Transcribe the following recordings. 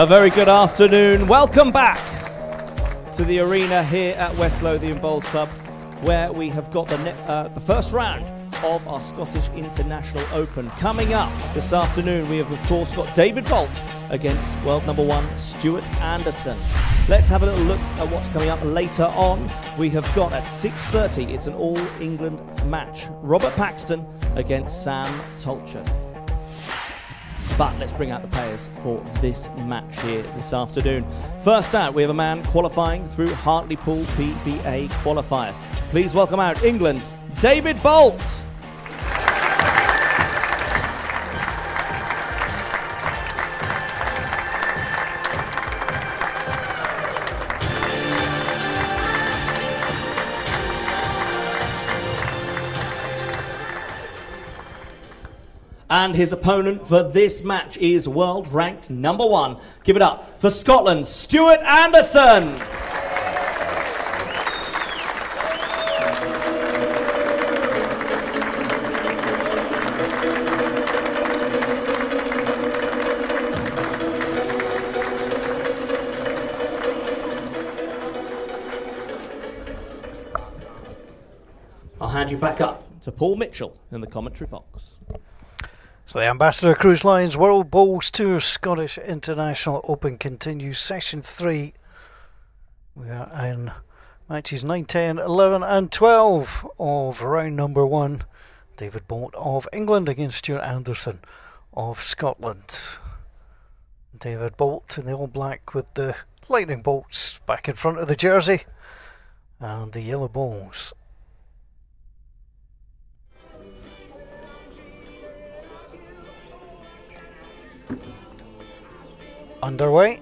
A very good afternoon. Welcome back to the arena here at West Lothian Bowls Club, where we have got the first round of our Scottish International Open. Coming up this afternoon, we have of course got David Bolt against world number one Stewart Anderson. Let's have a little look at what's coming up later on. We have got at 6:30, it's an All England match. Robert Paxton against Sam Tolchin. But let's bring out the players for this match here this afternoon. First out, we have a man qualifying through Hartlepool PBA qualifiers. Please welcome out England's David Bolt. And his opponent for this match is world ranked number one. Give it up for Scotland's Stewart Anderson. I'll hand you back up to Paul Mitchell in the commentary box. So the Ambassador Cruise Line's World Bowls Tour Scottish International Open continues session 3. We are in matches 9, 10, 11 and 12 of round number 1. David Bolt of England against Stewart Anderson of Scotland. David Bolt in the all black with the lightning bolts back in front of the jersey and the yellow balls. Underway.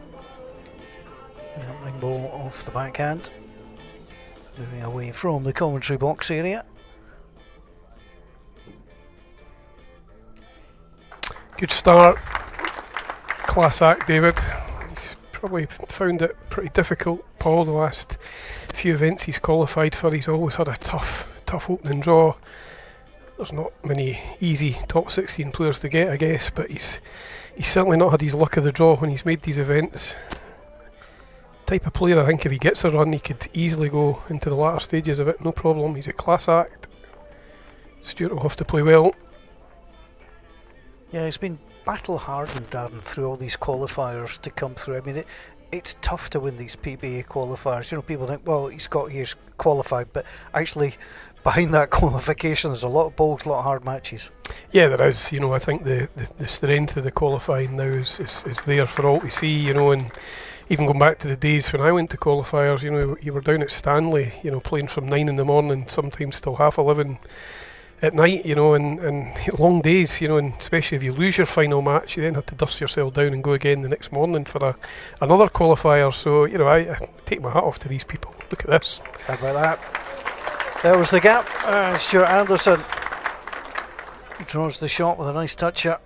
The opening ball off the backhand. Moving away from the commentary box area. Good start. Class act, David. He's probably found it pretty difficult, Paul, the last few events he's qualified for. He's always had a tough opening draw. There's not many easy top 16 players to get, I guess, but he's certainly not had his luck of the draw when he's made these events. The type of player, I think, if he gets a run, he could easily go into the latter stages of it, no problem. He's a class act. Stewart will have to play well. Yeah, he's been battle hardened, Darren, through all these qualifiers to come through. I mean, it's tough to win these PBA qualifiers. You know, people think, well, he's qualified, but actually behind that qualification there's a lot of bowls, a lot of hard matches. Yeah, there is. You know, I think the strength of the qualifying now is there for all to see, you know, and even going back to the days when I went to qualifiers, you know, you were down at Stanley, you know, playing from 9 in the morning, sometimes till 11:30 at night, you know, and long days, you know, and especially if you lose your final match, you then have to dust yourself down and go again the next morning for another qualifier. So, you know, I take my hat off to these people. Look at this. How about that? There was the gap. Stewart Anderson draws the shot with a nice touch here.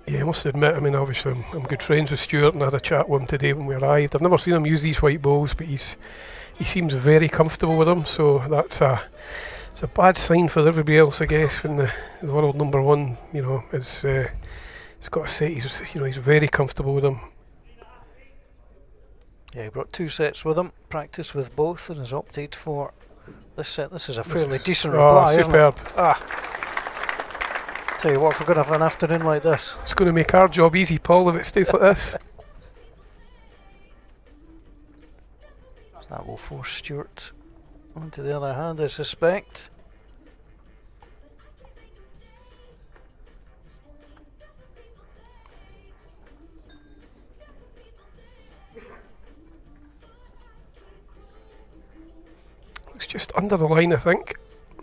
Yeah, I must admit, I mean, obviously I'm good friends with Stewart and I had a chat with him today when we arrived. I've never seen him use these white balls, but he seems very comfortable with them, so it's a bad sign for everybody else, I guess, when the world number one, you know, he's got a set. He's very comfortable with them. Yeah, he brought 2 sets with him, practiced with both, and has opted for this set. This is a fairly decent reply, superb. Isn't it? Tell you what, if we're going to have an afternoon like this, it's going to make our job easy, Paul, if it stays like this. That will force Stewart onto the other hand, I suspect. It's just under the line, I think.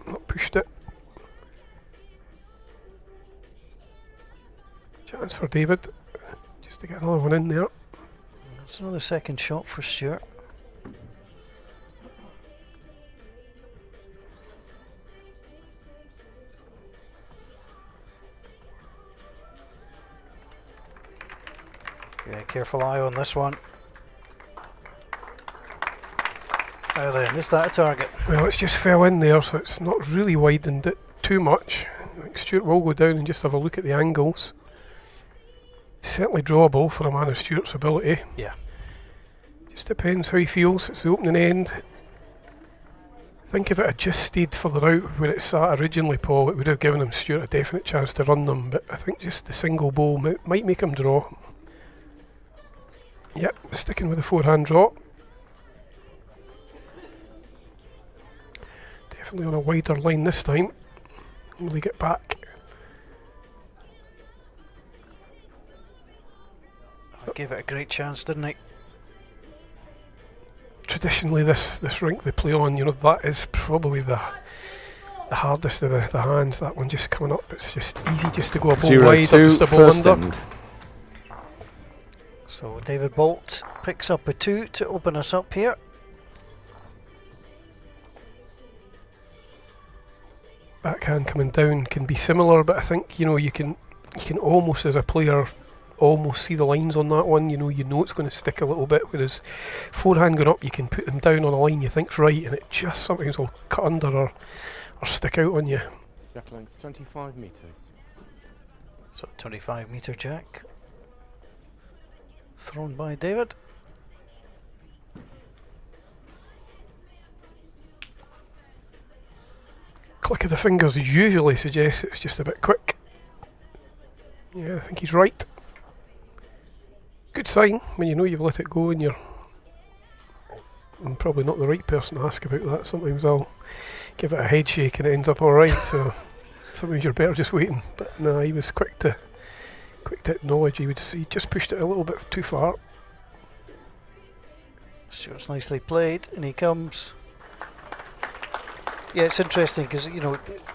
Not pushed it. Chance for David, just to get another one in there. That's another second shot for Stewart. Yeah, careful eye on this one. Now then, is that a target? Well, it's just fell in there, so it's not really widened it too much. I think Stewart will go down and just have a look at the angles. Certainly drawable for a man of Stewart's ability. Yeah. Just depends how he feels. It's the opening end. I think if it had just stayed further out where it sat originally, Paul, it would have given him Stewart a definite chance to run them, but I think just the single bowl might make him draw. Yep, sticking with the forehand draw. Definitely on a wider line this time. Will he get back? I gave it a great chance, didn't he? Traditionally, this rink they play on, that is probably the hardest of the hands. That one just coming up, it's just easy just to go a ball wide or just a ball under. End. So David Bolt picks up a 2 to open us up here. Backhand coming down can be similar, but I think you can almost, as a player, almost see the lines on that one. You know it's going to stick a little bit, whereas forehand going up, you can put them down on a line you think's right, and it just sometimes will cut under or stick out on you. Jack length 25 metres. So 25 metre jack thrown by David. Click of the fingers usually suggests it's just a bit quick. Yeah, I think he's right. Good sign when you know you've let it go and I'm probably not the right person to ask about that. Sometimes I'll give it a head shake and it ends up alright, so sometimes you're better just waiting. But no, he was quick to acknowledge he just pushed it a little bit too far. Stewart's nicely played, and he comes. Yeah, it's interesting because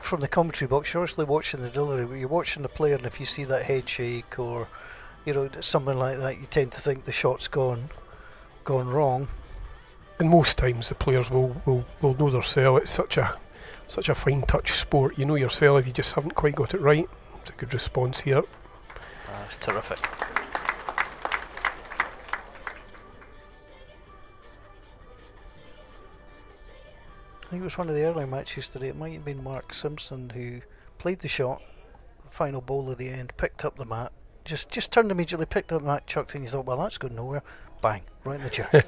from the commentary box you're obviously watching the delivery, but you're watching the player, and if you see that head shake or something like that, you tend to think the shot's gone wrong. And most times the players will know their sell. It's such a fine touch sport. You know your sell if you just haven't quite got it right. It's a good response here. That's terrific. I think it was one of the early matches today. It might have been Mark Simpson who played the shot, the final bowl of the end, picked up the mat, just turned immediately, picked up the mat, chucked it, and you thought, well, that's going nowhere. Bang, right in the chair.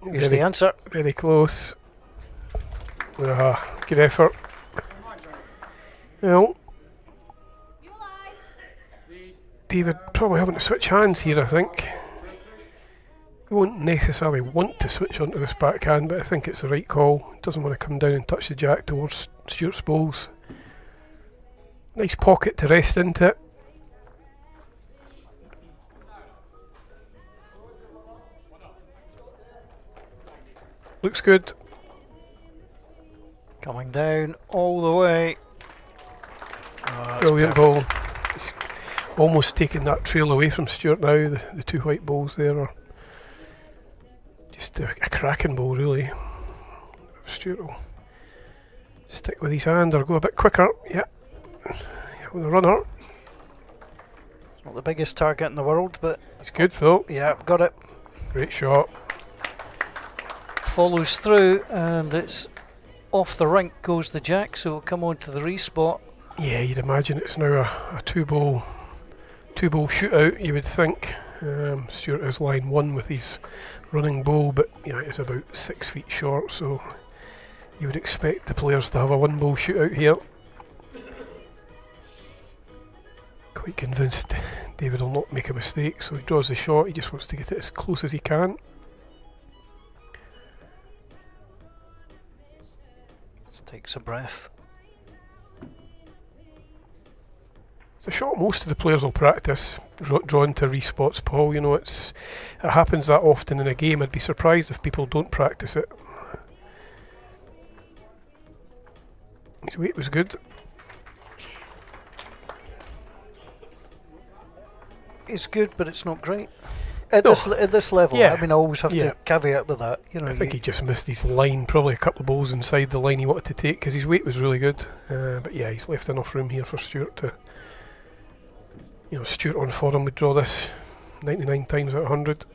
Here's the answer. Very close. Good effort. Well, David probably having to switch hands here, I think. He won't necessarily want to switch onto this backhand, but I think it's the right call. Doesn't want to come down and touch the jack towards Stewart's bowls. Nice pocket to rest into it. Looks good. Coming down all the way. Brilliant ball. It's almost taking that trail away from Stewart now. The two white balls there are just a cracking ball, really. Stewart will stick with his hand or go a bit quicker. Yeah, with the runner. It's not the biggest target in the world, but It's good though. yeah, got it. Great shot. Follows through, and it's off the rink goes the jack, so it'll come on to the respot. Yeah, you'd imagine it's now a two-ball shootout, you would think. Stewart is line one with his running bowl, but it's about 6 feet short, so you would expect the players to have a one-ball shootout here. Quite convinced David will not make a mistake, so he draws the shot. He just wants to get it as close as he can. Just takes a breath. It's a shot most of the players will practice, drawn to respots, Paul. It happens that often in a game. I'd be surprised if people don't practice it. His weight was good. It's good, but it's not great. At this level, Yeah. I mean, I always have Yeah. to caveat with that. I think he just missed his line, probably a couple of balls inside the line he wanted to take because his weight was really good. But yeah, he's left enough room here for Stewart to. Stewart on forum would draw this 99 times out of 100.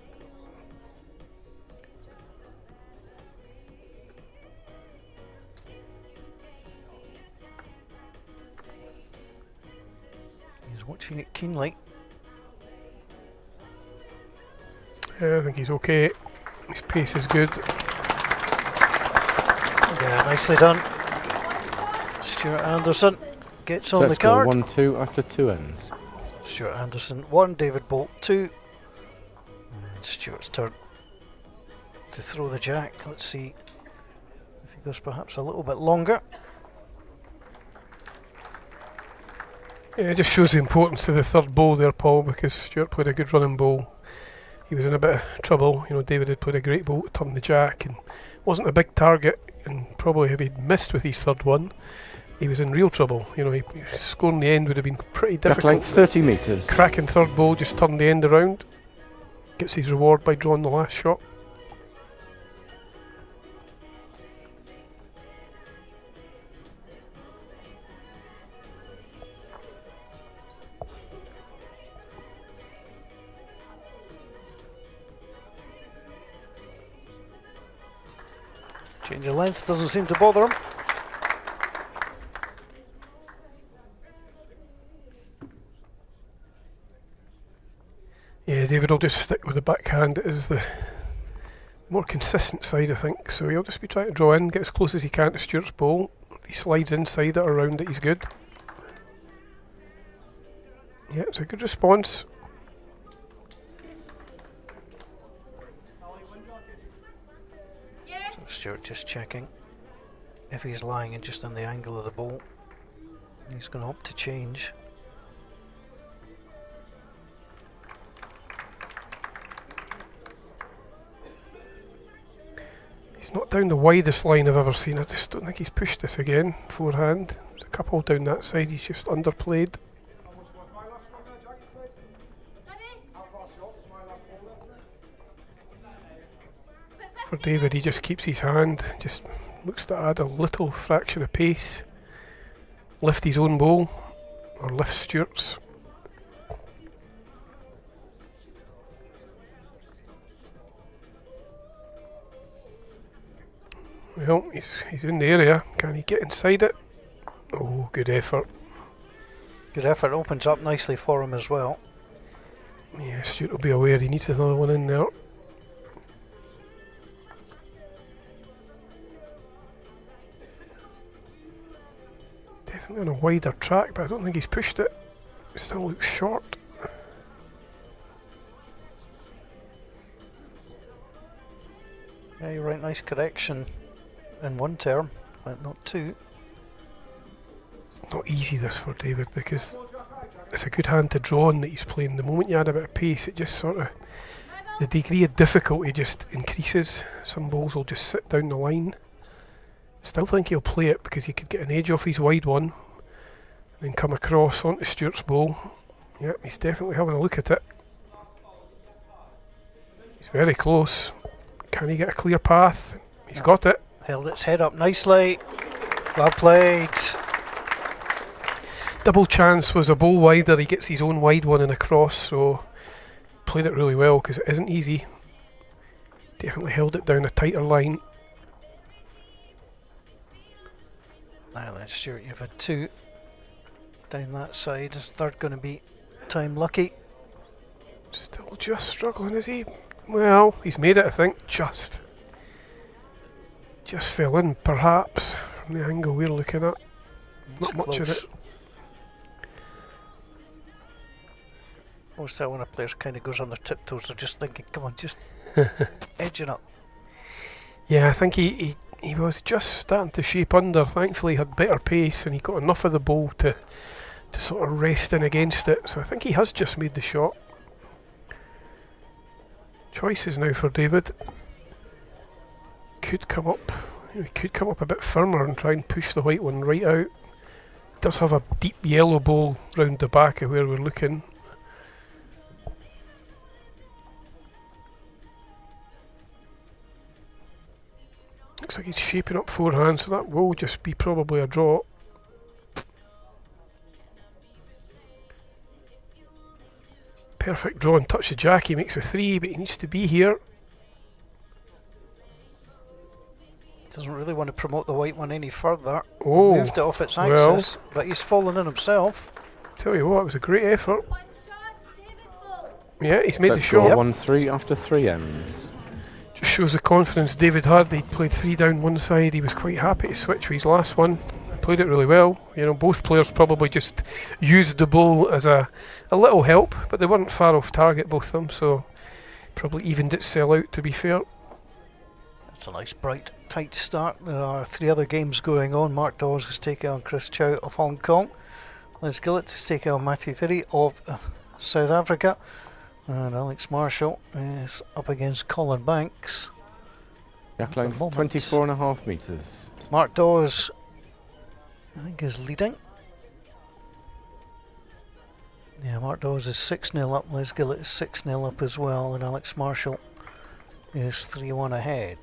He's watching it keenly. Yeah, I think he's okay. His pace is good. Yeah, nicely done. Stewart Anderson gets on the Score card. 1-2 after 2 ends. Stewart Anderson 1, David Bolt 2. And Stewart's turn to throw the jack. Let's see if he goes perhaps a little bit longer. Yeah, it just shows the importance of the third bowl there, Paul, because Stewart played a good running bowl. He was in a bit of trouble. You know, David had played a great bowl to turn the jack and wasn't a big target, and probably if he'd missed with his third one, he was in real trouble. You know, scoring the end would have been pretty difficult. Like 30 metres. Cracking third bowl, just turned the end around. Gets his reward by drawing the last shot. Change of length doesn't seem to bother him. Yeah, David will just stick with the backhand. It is the more consistent side, I think. So he'll just be trying to draw in, get as close as he can to Stewart's bowl. If he slides inside it or around it, he's good. Yeah, it's a good response. So Stewart just checking if he's lying and just on the angle of the bowl. He's going to opt to change. He's not down the widest line I've ever seen. I just don't think he's pushed this again, forehand. There's a couple down that side, he's just underplayed. For David, he just keeps his hand, just looks to add a little fraction of pace, lift his own bowl, or lift Stewart's. Well, he's in the area. Can he get inside it? Oh, good effort. Good effort, opens up nicely for him as well. Yeah, Stewart will be aware he needs another one in there. Definitely on a wider track, but I don't think he's pushed it. It still looks short. Yeah, you're right, nice correction in one term, but not two. It's not easy this for David because it's a good hand to draw on that he's playing. The moment you add a bit of pace, it just sort of, the degree of difficulty just increases. Some balls will just sit down the line. Still think he'll play it because he could get an edge off his wide one and then come across onto Stewart's ball. Yep, he's definitely having a look at it. He's very close. Can he get a clear path? He's got it. Held its head up nicely. Well played. Double chance was a bowl wider. He gets his own wide one and across, so played it really well because it isn't easy. Definitely held it down a tighter line. Now then, Stewart, you've had two down that side. Is third going to be time lucky? Still just struggling, is he? Well, he's made it, I think. Just fell in, perhaps, from the angle we're looking at. It's Not much of close. it. Always tell when a player kind of goes on their tiptoes, they're just thinking, come on, just edging up. Yeah, I think he was just starting to shape under. Thankfully, he had better pace and he got enough of the ball to sort of rest in against it. So I think he has just made the shot. Choices now for David. Could come up. He could come up a bit firmer and try and push the white one right out. Does have a deep yellow ball round the back of where we're looking. Looks like he's shaping up forehand, so that will just be probably a draw. Perfect draw and touch the jack. He makes a 3, but he needs to be here. Doesn't really want to promote the white one any further. Oh, Moved it off its axis, but he's fallen in himself. Tell you what, it was a great effort. One shot, David Bolt. Yeah, he's made the Score shot. 1-3 after 3 ends. Just shows the confidence David had. He'd played 3 down one side. He was quite happy to switch with his last one. Played it really well. You know, both players probably just used the ball as a little help, but they weren't far off target, both of them, so probably evened itself out, to be fair. That's a nice, bright, tight start. There are 3 other games going on. Mark Dawes is taking on Chris Chow of Hong Kong. Les Gillett is taking on Matthew Ferry of South Africa. And Alex Marshall is up against Colin Banks. Yak length 24.5 metres. Mark Dawes, I think, is leading. Yeah, Mark Dawes is 6-0 up. Les Gillett is 6-0 up as well. And Alex Marshall is 3-1 ahead.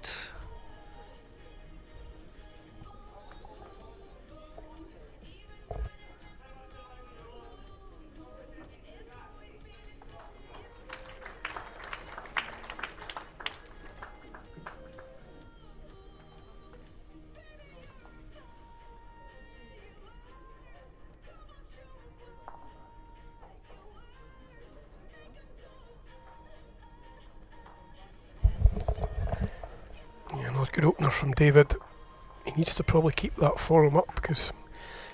Good opener from David. He needs to probably keep that form up, because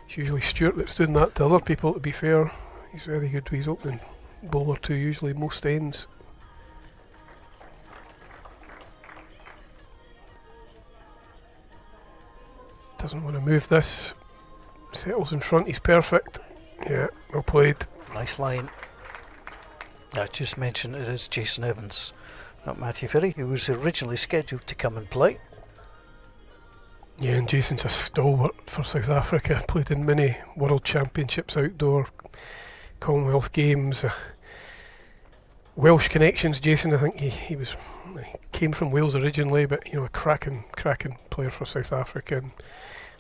it's usually Stewart that's doing that to other people, to be fair. He's very good with his opening ball or two, usually most ends. Doesn't want to move this. Settles in front, he's perfect. Yeah, well played. Nice line. I just mentioned it is Jason Evans, not Matthew Ferry, who was originally scheduled to come and play. Yeah, and Jason's a stalwart for South Africa. Played in many World Championships outdoor, Commonwealth Games, Welsh connections. Jason, I think he came from Wales originally, but you know, a cracking player for South Africa. And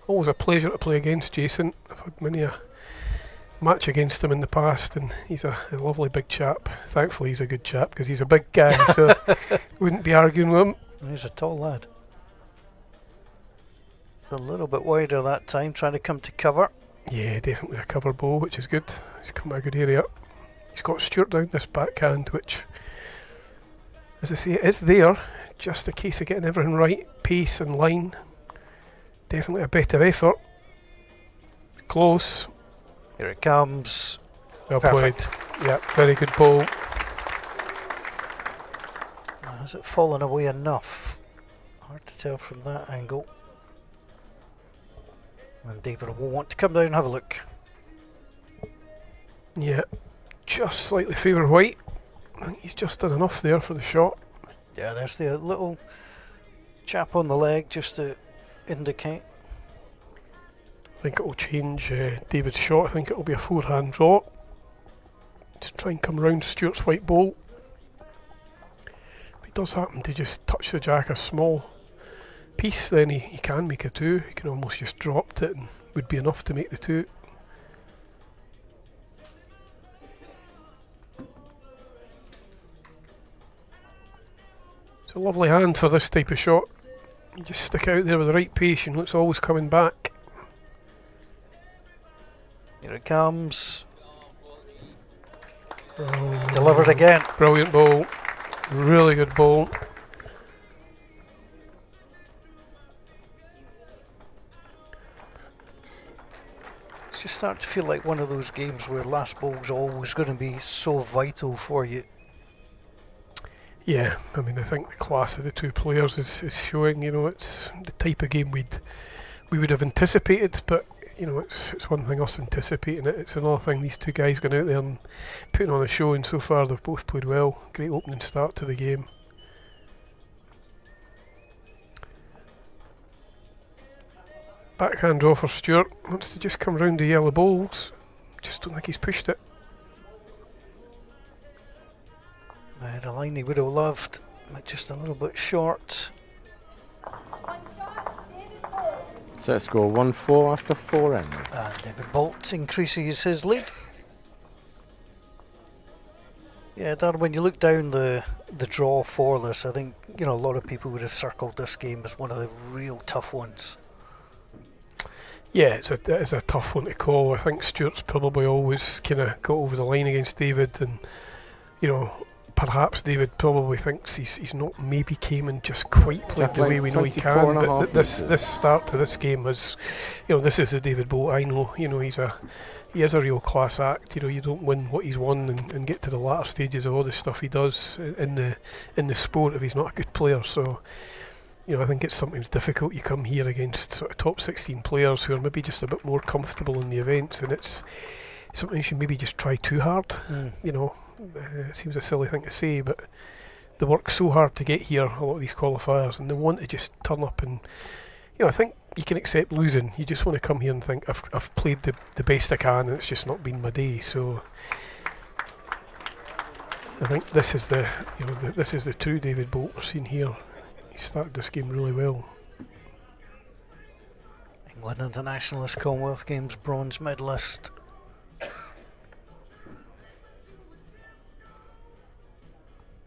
always a pleasure to play against Jason. I've had many a match against him in the past, and he's a lovely big chap. Thankfully, he's a good chap, because he's a big guy, so wouldn't be arguing with him. He's a tall lad. It's a little bit wider that time, trying to come to cover. Yeah, definitely a cover ball, which is good. He's come to a good area. He's got Stewart down this backhand, which, as I say, it is there. Just a case of getting everything right, pace and line. Definitely a better effort. Close. Here it comes. Well Perfect. played. Yeah, very good ball. Now, has it fallen away enough? Hard to tell from that angle. And David will want to come down and have a look. Yeah, just slightly favour white. I think he's just done enough there for the shot. Yeah, there's the little chap on the leg just to indicate. I think it will change David's shot. I think it will be a forehand draw. Just try and come round Stewart's white ball. If he does happen to just touch the jack a small piece, then he can make a 2. He can almost just dropped it and would be enough to make the 2. It's a lovely hand for this type of shot. You just stick out there with the right pace, and it's always coming back. Here it comes. Oh, Delivered again. brilliant ball. Really good ball. It's just starting to feel like one of those games where last ball's always going to be so vital for you. Yeah, I mean, I think the class of the two players is showing. You know, it's the type of game we would have anticipated, but you know, it's one thing us anticipating it. It's another thing these two guys going out there and putting on a show, and so far they've both played well. Great opening start to the game. Backhand draw for Stewart. Wants to just come round the yellow balls. Just don't think he's pushed it. The line he would have loved, but just a little bit short. Set score 1-4 after 4 ends. And David Bolt increases his lead. Yeah, Dan, when you look down the draw for this, I think, you know, a lot of people would have circled this game as one of the real tough ones. Yeah, it's a tough one to call. I think Stewart's probably always kind of got over the line against David, and you know, perhaps David probably thinks he's not maybe came and just quite played the way we know he 24 can. and a But half this start to this game was, this is the David Bolt I know. He is a real class act. You don't win what he's won and get to the latter stages of all the stuff he does in the sport if he's not a good player. So, I think it's sometimes difficult. You come here against sort of top 16 players who are maybe just a bit more comfortable in the events, and it's sometimes you maybe just try too hard. It seems a silly thing to say, but they work so hard to get here, a lot of these qualifiers, and they want to just turn up and, I think you can accept losing. You just want to come here and think, I've played the best I can, and it's just not been my day. So I think this is the true David Bolt we're seeing here. He started this game really well. England internationalist, Commonwealth Games bronze medalist.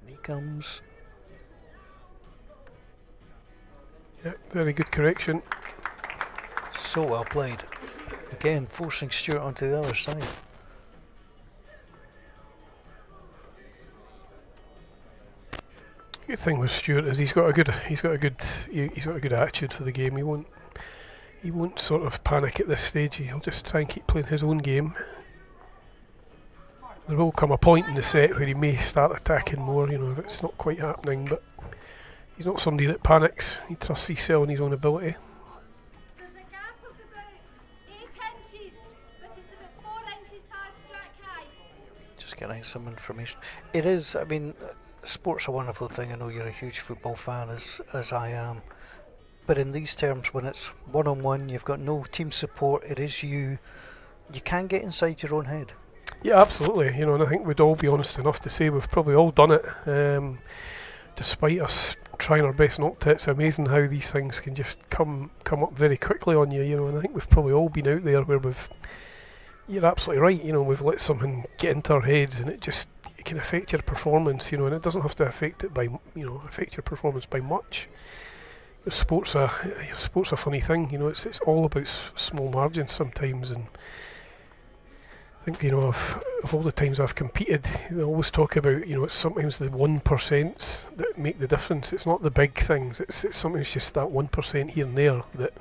He comes. Yeah, very good correction. So well played. Again, forcing Stewart onto the other side. Good thing with Stewart is he's got a good attitude for the game. He won't sort of panic at this stage. He'll just try and keep playing his own game. There will come a point in the set where he may start attacking more, if it's not quite happening, but he's not somebody that panics. He trusts himself and his own ability. There's a gap of about 8 inches, but it's about 4 inches past track high. Just getting some information. It is, sport's a wonderful thing. I know you're a huge football fan, as I am. But in these terms, when it's one-on-one, you've got no team support, it is you can get inside your own head. Yeah, absolutely. And I think we'd all be honest enough to say we've probably all done it. Despite us trying our best not to, it's amazing how these things can just come up very quickly on you. And I think we've probably all been out there where you're absolutely right. We've let something get into our heads, and it can affect your performance. And it doesn't have to affect your performance by much. Sport's a funny thing. It's all about small margins sometimes, and I think of all the times I've competed, they always talk about it's sometimes the 1% that make the difference. It's not the big things. It's sometimes just that 1% here and there that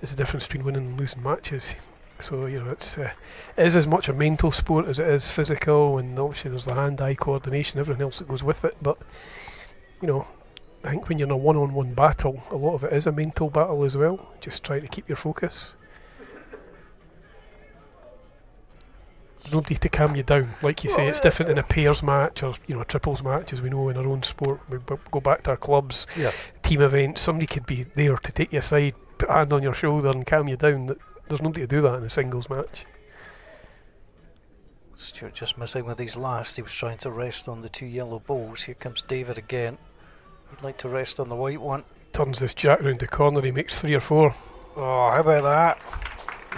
is the difference between winning and losing matches. So it is as much a mental sport as it is physical, and obviously there's the hand-eye coordination, everything else that goes with it. But I think when you're in a one-on-one battle, a lot of it is a mental battle as well. Just trying to keep your focus. Nobody to calm you down. Like you say, it's different in a pairs match or a triples match, as we know in our own sport. We go back to our clubs, team events. Somebody could be there to take you aside, put a hand on your shoulder and calm you down. There's nobody to do that in a singles match. Stewart just missing with his last. He was trying to rest on the 2 yellow balls. Here comes David again. He'd like to rest on the white one. Turns this jack round the corner. He makes 3 or 4. Oh, how about that?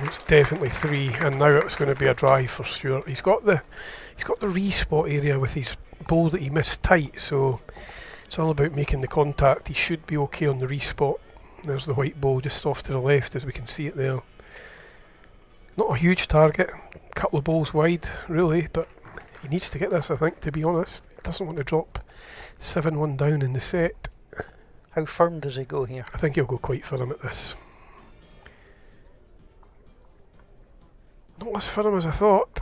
It's definitely 3, and now it's going to be a drive for Stewart. He's got the re-spot area with his ball that he missed tight, so it's all about making the contact. He should be okay on the re-spot. There's the white ball just off to the left, as we can see it there. Not a huge target, a couple of balls wide really, but he needs to get this, I think, to be honest. He doesn't want to drop 7-1 down in the set. How firm does he go here? I think he'll go quite firm at this. Not as firm as I thought.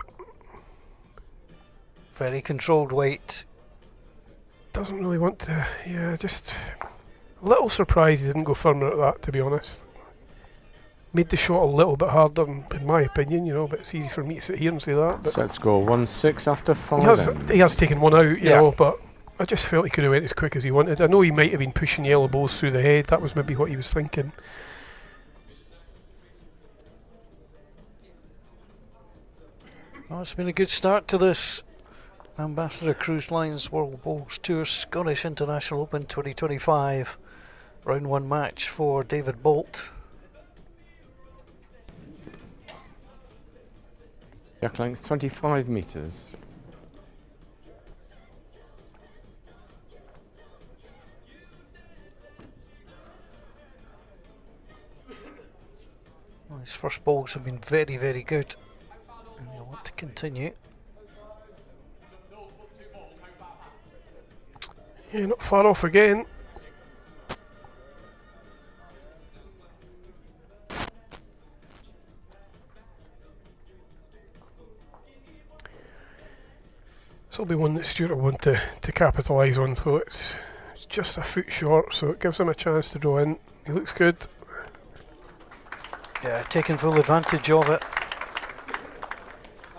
Very controlled weight. Doesn't really want to, just a little surprised he didn't go firmer at that, to be honest. Made the shot a little bit harder, in my opinion, but it's easy for me to sit here and say that. But Set score 1-6 after 5. he has taken one out, you know, but I just felt he could have went as quick as he wanted. I know he might have been pushing yellow balls through the head. That was maybe what he was thinking. Well, it's been a good start to this Ambassador Cruise Lines World Bowls Tour Scottish International Open 2025 round 1 match for David Bolt. Jack length 25 metres. Well, his first balls have been very, very good, and he'll want to continue. Yeah, not far off again. This will be one that Stewart will want to capitalise on, though it's just a foot short, so it gives him a chance to draw in. He looks good. Yeah, taking full advantage of it.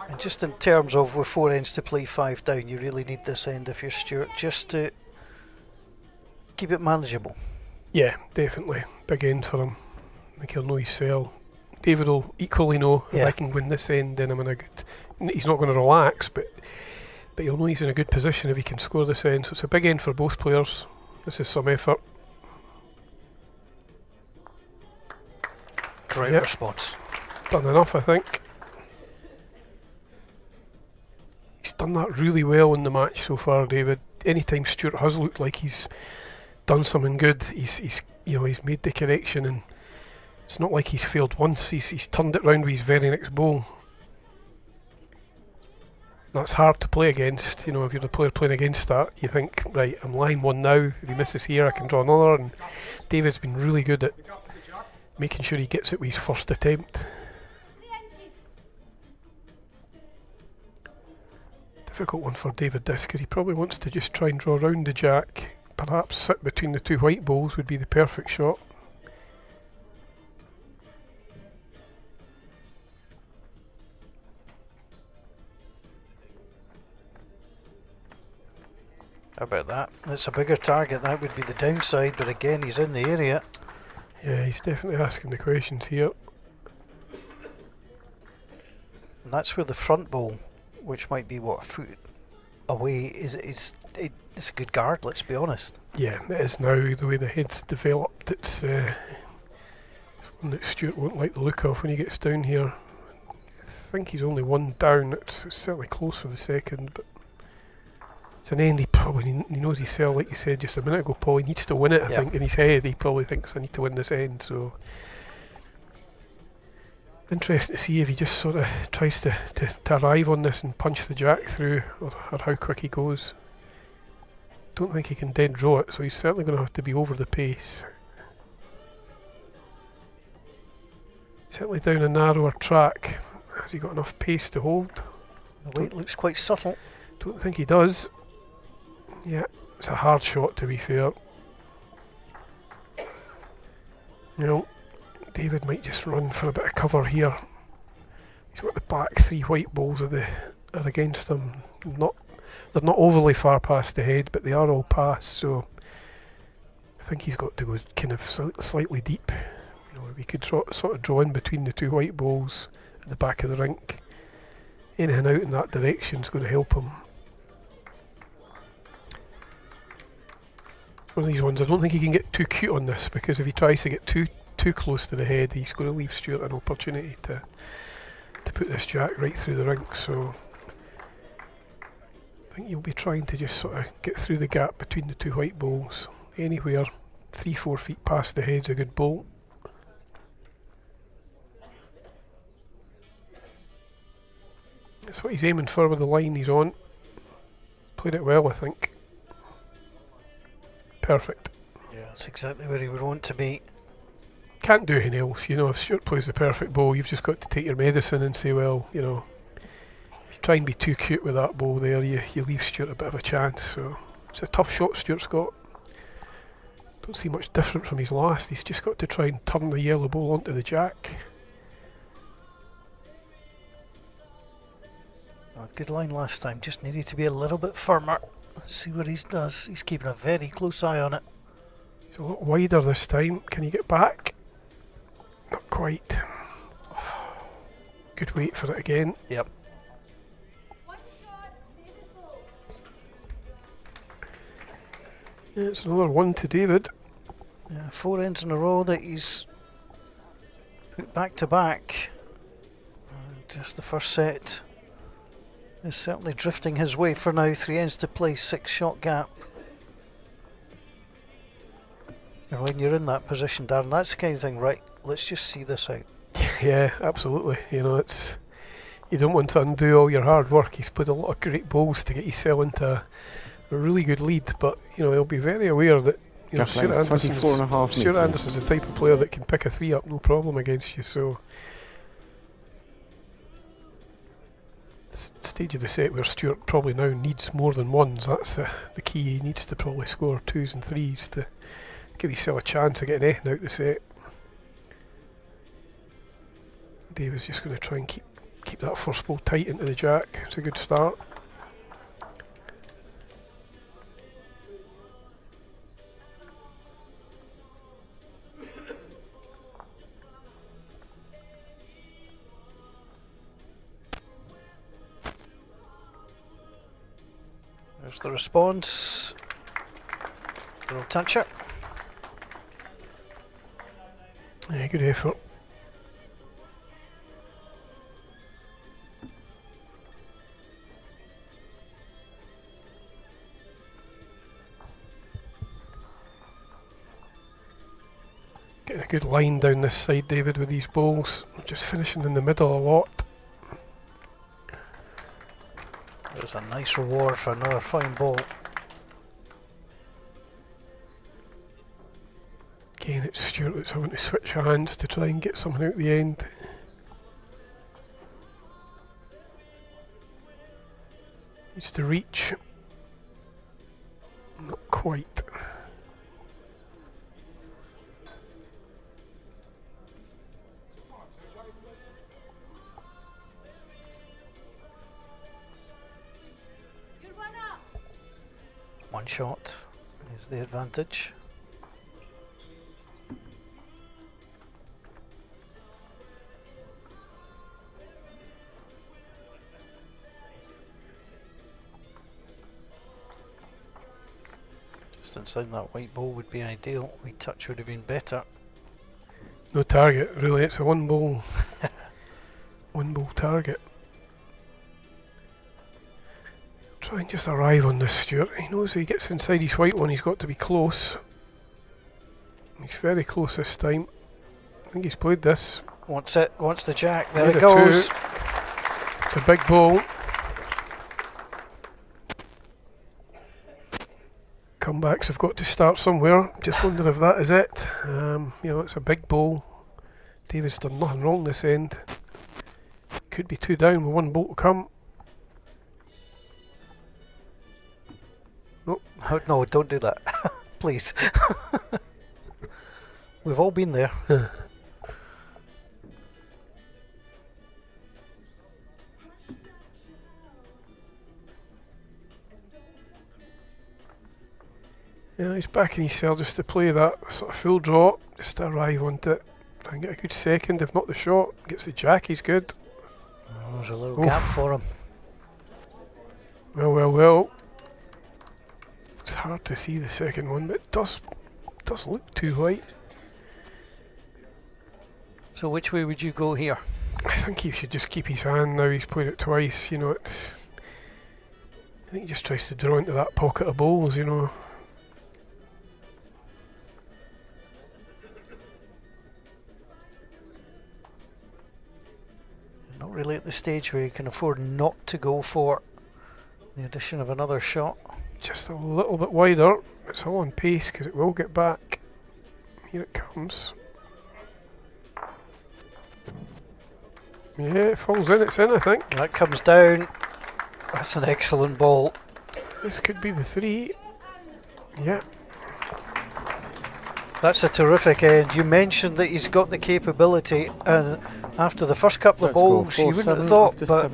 And just in terms of with 4 ends to play 5 down, you really need this end if you're Stewart, just to keep it manageable. Yeah, definitely. Big end for him. I think he'll know his sell. David will equally know if I can win this end, then I'm in a good... He's not going to relax, but he'll know he's in a good position if he can score this end. So it's a big end for both players. This is some effort. Great response. Done enough, I think. He's done that really well in the match so far, David. Anytime Stewart has looked like he's done something good, he's made the correction, and it's not like he's failed once. He's turned it round with his very next bowl. That's hard to play against. You know, if you're the player playing against that, you think, right, I'm line one now. If he misses here, I can draw another. And David's been really good at making sure he gets it with his first attempt. Difficult one for David this, because he probably wants to just try and draw round the jack. Perhaps sit between the two white balls would be the perfect shot. How about that? That's a bigger target, that would be the downside, but again, he's in the area. Yeah, he's definitely asking the questions here. And that's where the front ball, which might be, what, a foot away, it's a good guard, let's be honest. Yeah, it is now, the way the head's developed. It's one that Stewart won't like the look of when he gets down here. I think he's only one down. It's certainly close for the second, but it's an end he knows his sell, like you said just a minute ago, Paul. He needs to win it, I think, in his head. He probably thinks, I need to win this end, so... Interesting to see if he just sort of tries to arrive on this and punch the jack through, or how quick he goes. Don't think he can dead draw it, so he's certainly going to have to be over the pace. Certainly down a narrower track. Has he got enough pace to hold? The weight looks quite subtle. Don't think he does. Yeah, it's a hard shot, to be fair. You know, David might just run for a bit of cover here. He's got the back 3 white balls are against him. They're not overly far past the head, but they are all past, so I think he's got to go kind of slightly deep. You know, if he could sort of draw in between the 2 white balls at the back of the rink. Anything out in that direction is going to help him. One of these ones, I don't think he can get too cute on this, because if he tries to get too close to the head, he's going to leave Stewart an opportunity to put this jack right through the rink. So I think you'll be trying to just sort of get through the gap between the 2 white balls. Anywhere 3-4 feet past the head's a good bolt. That's what he's aiming for with the line he's on. Played it well, I think. Perfect. Yeah, that's exactly where he would want to be. Can't do anything else. You know, if Stewart plays the perfect ball, you've just got to take your medicine and say, well, you know, if you try and be too cute with that ball there, you leave Stewart a bit of a chance. So it's a tough shot Stewart's got. Don't see much different from his last. He's just got to try and turn the yellow ball onto the jack. Oh, good line last time, just needed to be a little bit firmer. Let's see what he does. He's keeping a very close eye on it. He's a lot wider this time. Can he get back? Not quite. Good weight for it again. Yep. Yeah, it's another 1 to David. Yeah, 4 ends in a row that he's put back to back. Just the first set is certainly drifting his way for now. 3 ends to play, 6 shot gap. And when you're in that position, Darren, that's the kind of thing, right, let's just see this out. Yeah, absolutely. You know, it's, you don't want to undo all your hard work. He's put a lot of great balls to get yourself into a really good lead, but he'll be very aware that Definitely, Stuart 24.5 Stuart metres. Anderson's the type of player that can pick a 3 up no problem against you. So stage of the set where Stewart probably now needs more than ones. That's the key. He needs to probably score 2s and 3s to give himself a chance of getting anything out the set. David's just going to try and keep that first ball tight into the jack. It's a good start. There's the response. Little touch it. Yeah, good effort. Getting a good line down this side, David, with these balls. Just finishing in the middle a lot. There's a nice reward for another fine ball. Again, it's Stewart that's having to switch hands to try and get something out the end. Needs to reach. Not quite. You're one up. One shot is the advantage. Just inside that white ball would be ideal. We touch would have been better. No target, really. It's a one ball target. Try and just arrive on this, Stewart. He knows he gets inside his white one, he's got to be close. He's very close this time. I think he's played this. Wants it, wants the jack. There Made it a 2. goes. It's a big ball. Comebacks have got to start somewhere. Just wonder if that is it. It's a big ball. David's done nothing wrong this end. Could be 2 down with 1 ball to come. Nope. Oh, no, don't do that. Please. We've all been there. Yeah, he's backing himself just to play that sort of full draw, just to arrive onto it and get a good second, if not the shot. Gets the jack, he's good. Oh, there's a little gap for him. Well. It's hard to see the second one, but it does look too light. So which way would you go here? I think he should just keep his hand now. He's played it twice, I think he just tries to draw into that pocket of balls, Not really at the stage where you can afford not to go for the addition of another shot. Just a little bit wider. It's all on pace because it will get back. Here it comes. Yeah, it falls in. It's in, I think. That comes down. That's an excellent ball. This could be the 3. Yeah. That's a terrific end. You mentioned that he's got the capability, and after the first couple of balls, you wouldn't have thought, but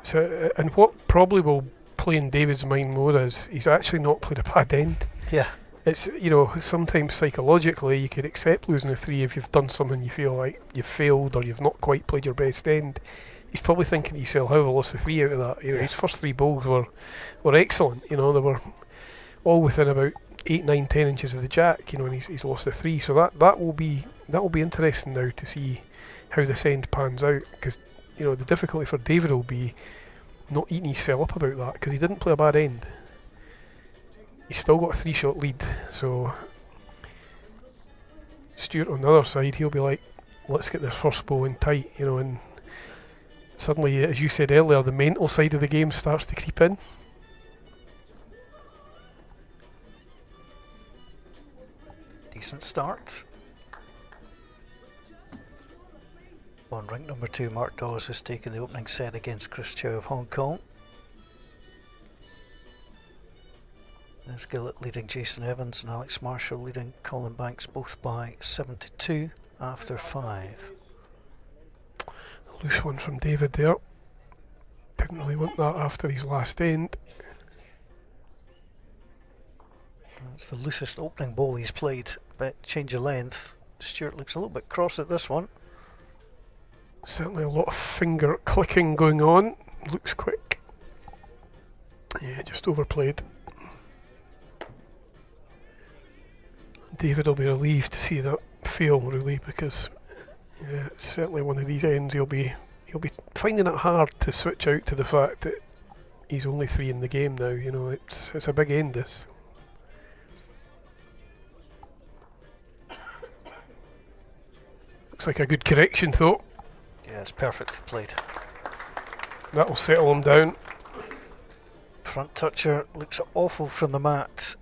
So, and what probably will play in David's mind more is he's actually not played a bad end. yeah, It's, sometimes psychologically you could accept losing a 3 if you've done something you feel like you've failed or you've not quite played your best end. He's probably thinking to himself, how have I lost the 3 out of that? His first 3 balls were excellent. They were all within about 8, 9, 10 inches of the jack. And he's lost the 3. So that will be interesting now to see how this end pans out, because the difficulty for David will be not eating himself up about that, because he didn't play a bad end. He's still got a 3-shot lead, so Stewart on the other side, he'll be like, let's get this first ball in tight, and suddenly, as you said earlier, the mental side of the game starts to creep in. decent start. On rank number 2, Mark Dawes has taken the opening set against Chris Chow of Hong Kong. There's Gillett leading Jason Evans and Alex Marshall leading Colin Banks, both by 7-2 after 5. Loose one from David there. Didn't really want that after his last end. It's the loosest opening ball he's played, but change of length. Stewart looks a little bit cross at this one. Certainly a lot of finger clicking going on. Looks quick. Yeah, just overplayed. David will be relieved to see that fail, really, because yeah, it's certainly one of these ends he'll be finding it hard to switch out to the fact that he's only 3 in the game now. You know, it's a big end, this. Looks like a good correction though. Yeah, it's perfectly played. That'll settle him down. Front toucher looks awful from the mat.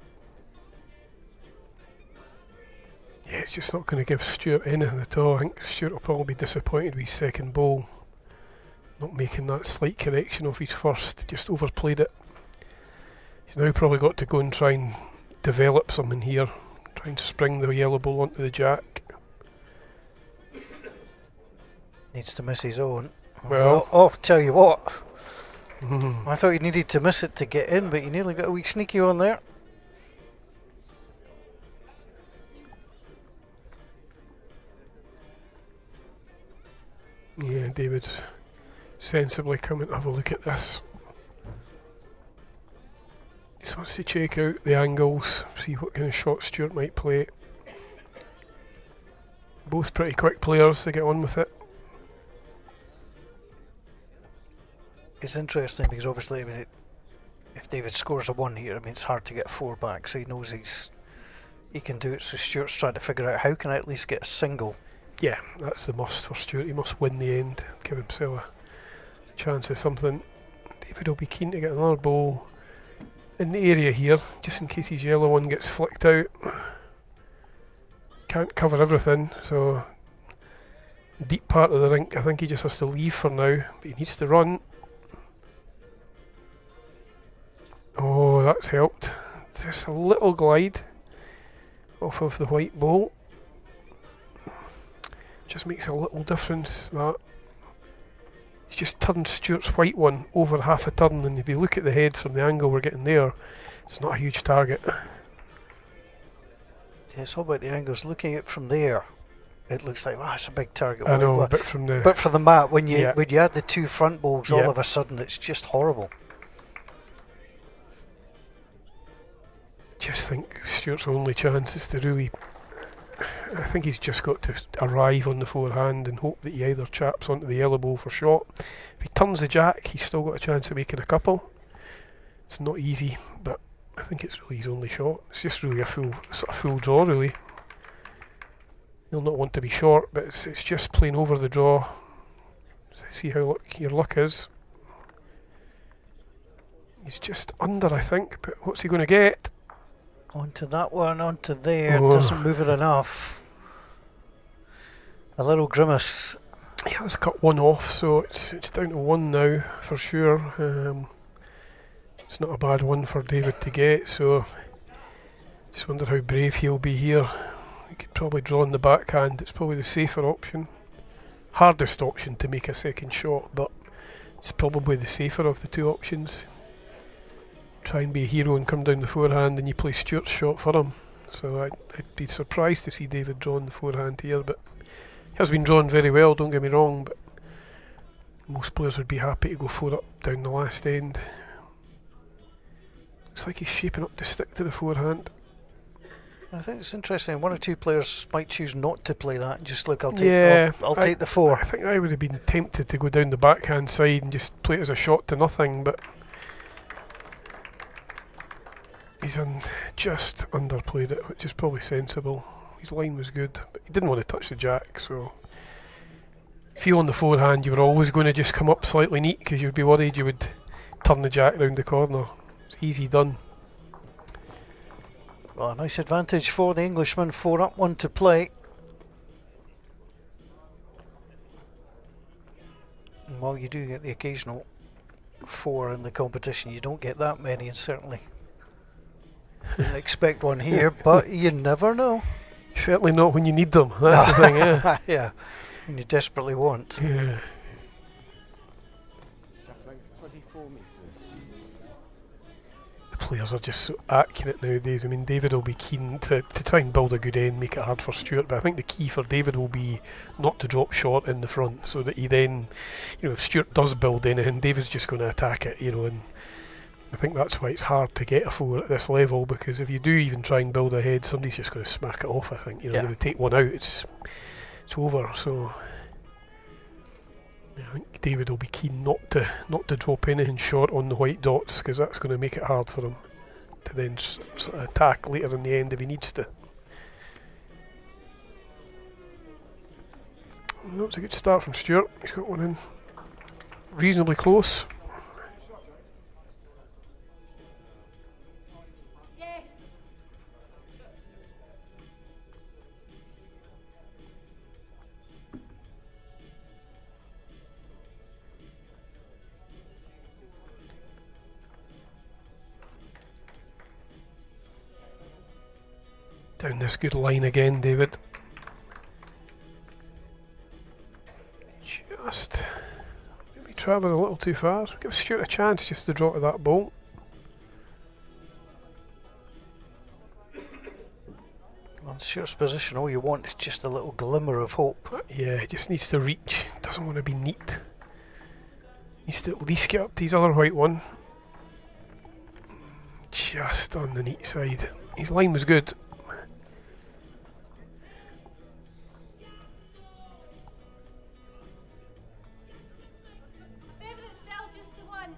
Yeah, it's just not going to give Stewart anything at all. I think Stewart will probably be disappointed with his second bowl. Not making that slight correction off his first, just overplayed it. He's now probably got to go and try and develop something here. Try and spring the yellow ball onto the jack. Needs to miss his own. Well, oh, tell you what. I thought you needed to miss it to get in, but you nearly got a wee sneaky one there. Yeah, David's sensibly coming to have a look at this. Just wants to check out the angles, see what kind of shot Stewart might play. Both pretty quick players to get on with it. It's interesting because obviously, I mean, if David scores a 1 here, I mean, it's hard to get 4 back, so he knows he can do it. So Stewart's trying to figure out how can I at least get a single. Yeah, that's the must for Stewart. He must win the end, give himself a chance of something. David will be keen to get another ball in the area here, just in case his yellow one gets flicked out. Can't cover everything, so deep part of the rink, I think he just has to leave for now, but he needs to run. Oh, that's helped. Just a little glide off of the white ball. Just makes a little difference, that. He's just turned Stewart's white one over half a turn, and if you look at the head from the angle we're getting there, it's not a huge target. Yeah, it's all about the angles. Looking at it from there, it looks like, wow, it's a big target. I know, but from the... But for the mat, when you Yeah. when you add the 2 front balls, all of a sudden it's just horrible. Just think Stewart's only chance is to really... I think he's just got to arrive on the forehand and hope that he either chaps onto the yellow ball for shot. If he turns the jack, he's still got a chance of making a couple. It's not easy, but I think it's really his only shot. It's just really a full draw, really. He'll not want to be short, but it's just playing over the draw. See how your luck is. He's just under, I think, but what's he going to get? Onto that one, onto there. Oh. Doesn't move it enough. A little grimace. He has cut one off, so it's down to 1 now for sure. It's not a bad one for David to get, so just wonder how brave he'll be here. He could probably draw in the backhand. It's probably the safer option. Hardest option to make a second shot, but it's probably the safer of the 2 options. Try and be a hero and come down the forehand, and you play Stewart's shot for him. So I'd be surprised to see David drawing the forehand here, but he has been drawn very well, don't get me wrong, but most players would be happy to go 4 up down the last end. Looks like he's shaping up to stick to the forehand. I think it's interesting. 1 or 2 players might choose not to play that and just look, I'll take the 4. I think I would have been tempted to go down the backhand side and just play it as a shot to nothing, but he's just underplayed it, which is probably sensible. His line was good, but he didn't want to touch the jack, so if you on the forehand, you were always going to just come up slightly neat because you'd be worried you would turn the jack round the corner. It's easy done. Well, a nice advantage for the Englishman, 4 up, 1 to play. And while you do get the occasional 4 in the competition, you don't get that many, and certainly didn't expect one here, but you never know. Certainly not when you need them, that's the thing, yeah. Yeah, when you desperately want. Yeah. 24 metres. The players are just so accurate nowadays. I mean, David will be keen to try and build a good end, make it hard for Stewart, but I think the key for David will be not to drop short in the front, so that he then, if Stewart does build anything, David's just going to attack it, and I think that's why it's hard to get a 4 at this level, because if you do even try and build ahead, somebody's just going to smack it off, I think. If they take one out, it's over, so I think David will be keen not to drop anything short on the white dots, because that's going to make it hard for him to then sort of attack later in the end if he needs to. That was a good start from Stewart. He's got one in reasonably close. Yes. Down this good line again, David. Just maybe travelling a little too far. Give Stewart a chance just to draw to that ball. On Stewart's position, all you want is just a little glimmer of hope. Yeah, he just needs to reach. Doesn't want to be neat. Needs to at least get up to his other white one. Just on the neat side. His line was good. Favourite's still just the 1.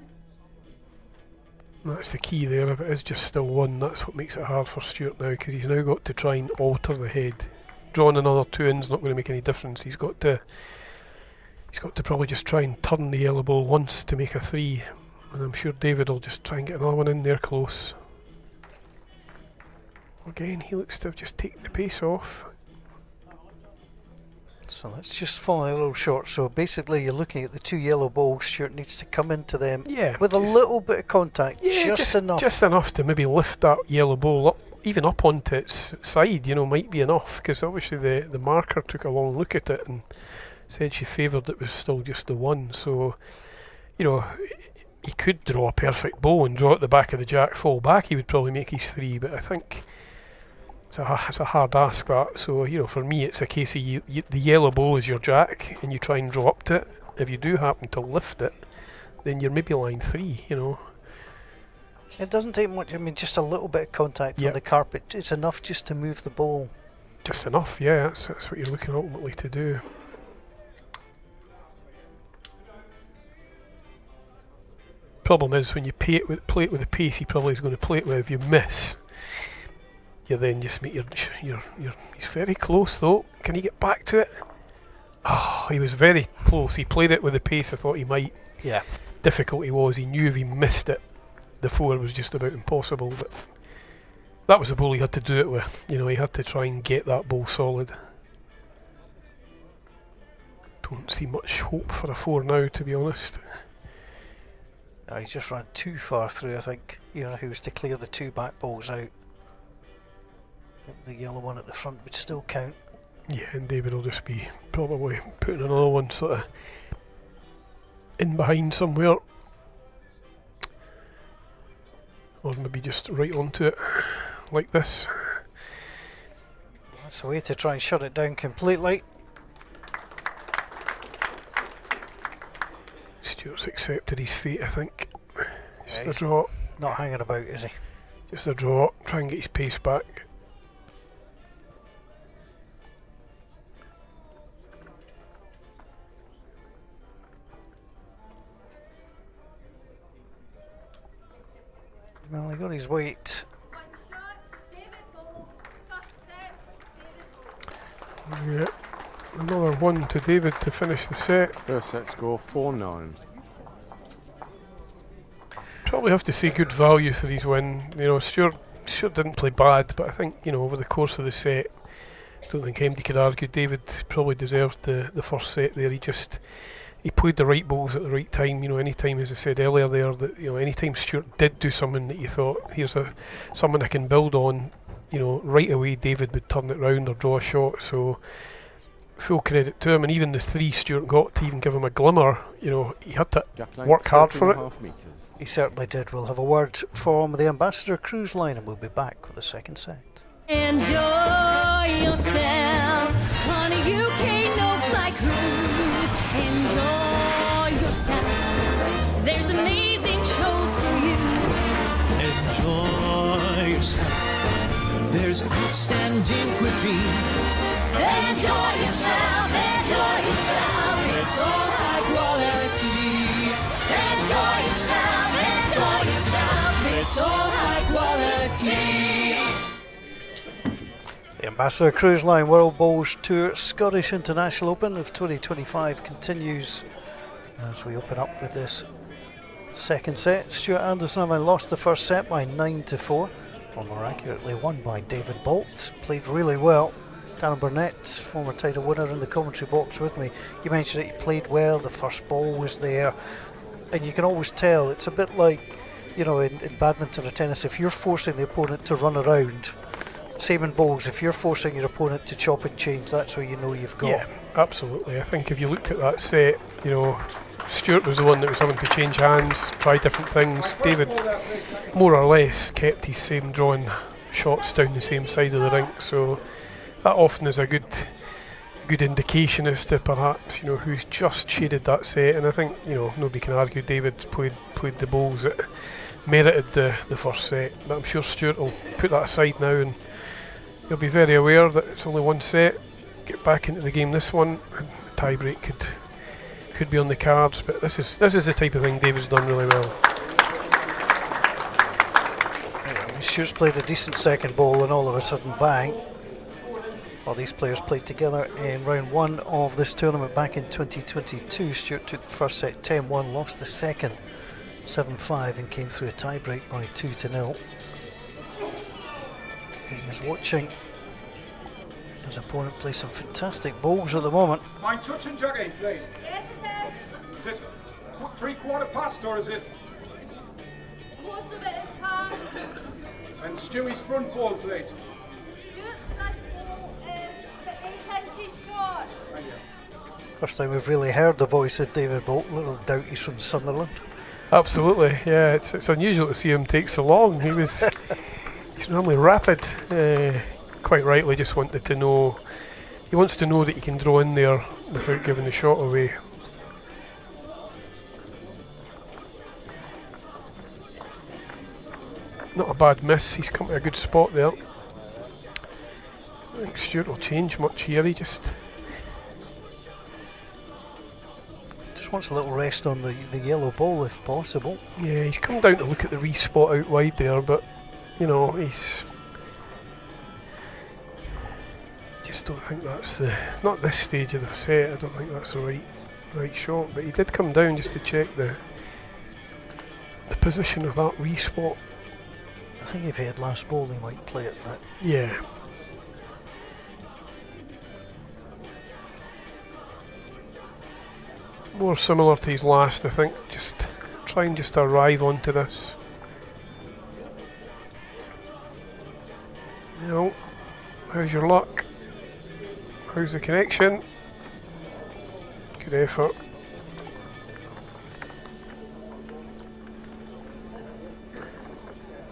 That's the key there. If it is just still 1, that's what makes it hard for Stewart now, because he's now got to try and alter the head. Drawing another 2 in's not going to make any difference. He's got to probably just try and turn the yellow ball once to make a 3, and I'm sure David will just try and get another one in there close. Again, he looks to have just taken the pace off. So let's just follow a little short. So basically, you're looking at the 2 yellow balls. Stuart needs to come into them with a little bit of contact, just enough. Just enough to maybe lift that yellow ball up, even up onto its side, might be enough, because obviously the marker took a long look at it and said she favoured it was still just the 1. So, he could draw a perfect ball and draw at the back of the jack, fall back, he would probably make his 3, but I think it's a hard ask, that. So, for me, it's a case of the yellow ball is your jack, and you try and draw up to it. If you do happen to lift it, then you're maybe line 3, It doesn't take much. I mean, just a little bit of contact on the carpet. It's enough just to move the ball. Just enough, yeah. That's what you're looking ultimately to do. Problem is, when you play it with the pace he probably is going to play it with, if you miss, you then just make he's very close though. Can he get back to it? Oh, he was very close. He played it with the pace I thought he might. Yeah. Difficulty was, he knew if he missed it, the 4 was just about impossible, but that was the ball he had to do it with. He had to try and get that ball solid. Don't see much hope for a 4 now, to be honest. He just ran too far through, I think. If he was to clear the 2 back balls out, I think the yellow one at the front would still count. Yeah, and David will just be probably putting another one sort of in behind somewhere. Or maybe just right onto it, like this. That's a way to try and shut it down completely. Stewart's accepted his fate, I think. Just a draw. Not hanging about, is he? Just a draw. Try and get his pace back. Well, he got his weight. 1 shot, David ball. First set, David ball. Yeah. Another 1 to David to finish the set. First set score 4-9. Probably have to say good value for his win. Stewart Stewart didn't play bad, but I think, you know, over the course of the set, I don't think MD could argue David probably deserved the first set there. He played the right balls at the right time. You know, anytime, as I said earlier there, that, you know, anytime Stewart did do something that you thought, here's someone I can build on, you know, right away David would turn it round or draw a shot. So full credit to him, and even the three Stewart got to even give him a glimmer, you know, he had to work hard for it. He certainly did. We'll have a word from the Ambassador Cruise Line and we'll be back with the second set. Enjoy yourself on a UK no-fly cruise. Enjoy yourself. There's amazing shows for you. Enjoy yourself. There's outstanding cuisine. Enjoy yourself. Enjoy yourself. It's all high quality. Enjoy yourself. Enjoy yourself. It's all high quality. The Ambassador Cruise Line World Bowls Tour Scottish International Open of 2025 continues as we open up with this second set. Stuart Anderson lost the first set by 9-4, or more accurately won by David Bolt. Played really well. Darren Burnett, former title winner, in the commentary box with me. You mentioned that he played well, the first ball was there, and you can always tell. It's a bit like, you know, in badminton or tennis, if you're forcing the opponent to run around, same in bowls, if you're forcing your opponent to chop and change, that's where you know you've got. Yeah, absolutely. I think if you looked at that set, you know, Stewart was the one that was having to change hands, try different things. David more or less kept his same drawn shots down the same side of the rink, so that often is a good indication as to perhaps, you know, who's just shaded that set. And I think, you know, nobody can argue David played the bowls that merited the first set, but I'm sure Stewart will put that aside now and he'll be very aware that it's only one set, get back into the game this one, and tie break could be on the cards, but this is the type of thing David's done really well. Stuart's played a decent second ball and all of a sudden bang. Well, these players played together in round one of this tournament back in 2022. Stewart took the first set 10-1, lost the second 7-5 and came through a tie break by 2-0. He is watching his opponent play some fantastic balls at the moment. Mind touching jogging, please? Yes, it is. Is it 3/4 past or is it? Most of it is past. And Stewie's front ball, please. Stuart's front ball is the 8 inches short. Thank you. First time we've really heard the voice of David Bolt. Little doubt he's from Sunderland. Absolutely, yeah. It's unusual to see him take so long. He's normally rapid. Quite rightly, just wanted to know. He wants to know that he can draw in there without giving the shot away. Not a bad miss. He's come to a good spot there. I don't think Stewart will change much here. He just wants a little rest on the yellow ball if possible. Yeah, he's come down to look at the spot out wide there, but you know, he's just don't think that's not this stage of the set. I don't think that's the right shot. But he did come down just to check the position of that spot. I think if he had last ball, he might play it, but yeah. More similar to his last, I think. Just try and just arrive onto this. You know, how's your luck? How's the connection? Good effort.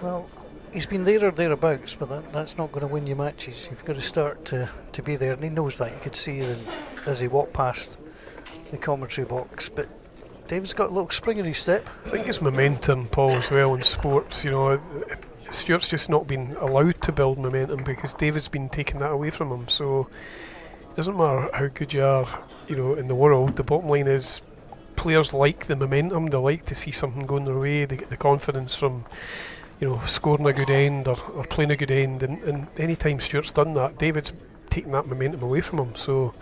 well, he's been there or thereabouts, but that's not going to win you matches. You've got to start to be there, and he knows that. You could see it as he walked past the commentary box, but David's got a little spring in his step. I think it's momentum, Paul, as well in sports. You know, Stewart's just not been allowed to build momentum because David's been taking that away from him. So it doesn't matter how good you are, you know, in the world. The bottom line is players like the momentum. They like to see something going their way. They get the confidence from, you know, scoring a good end or playing a good end. And any time Stewart's done that, David's taken that momentum away from him. So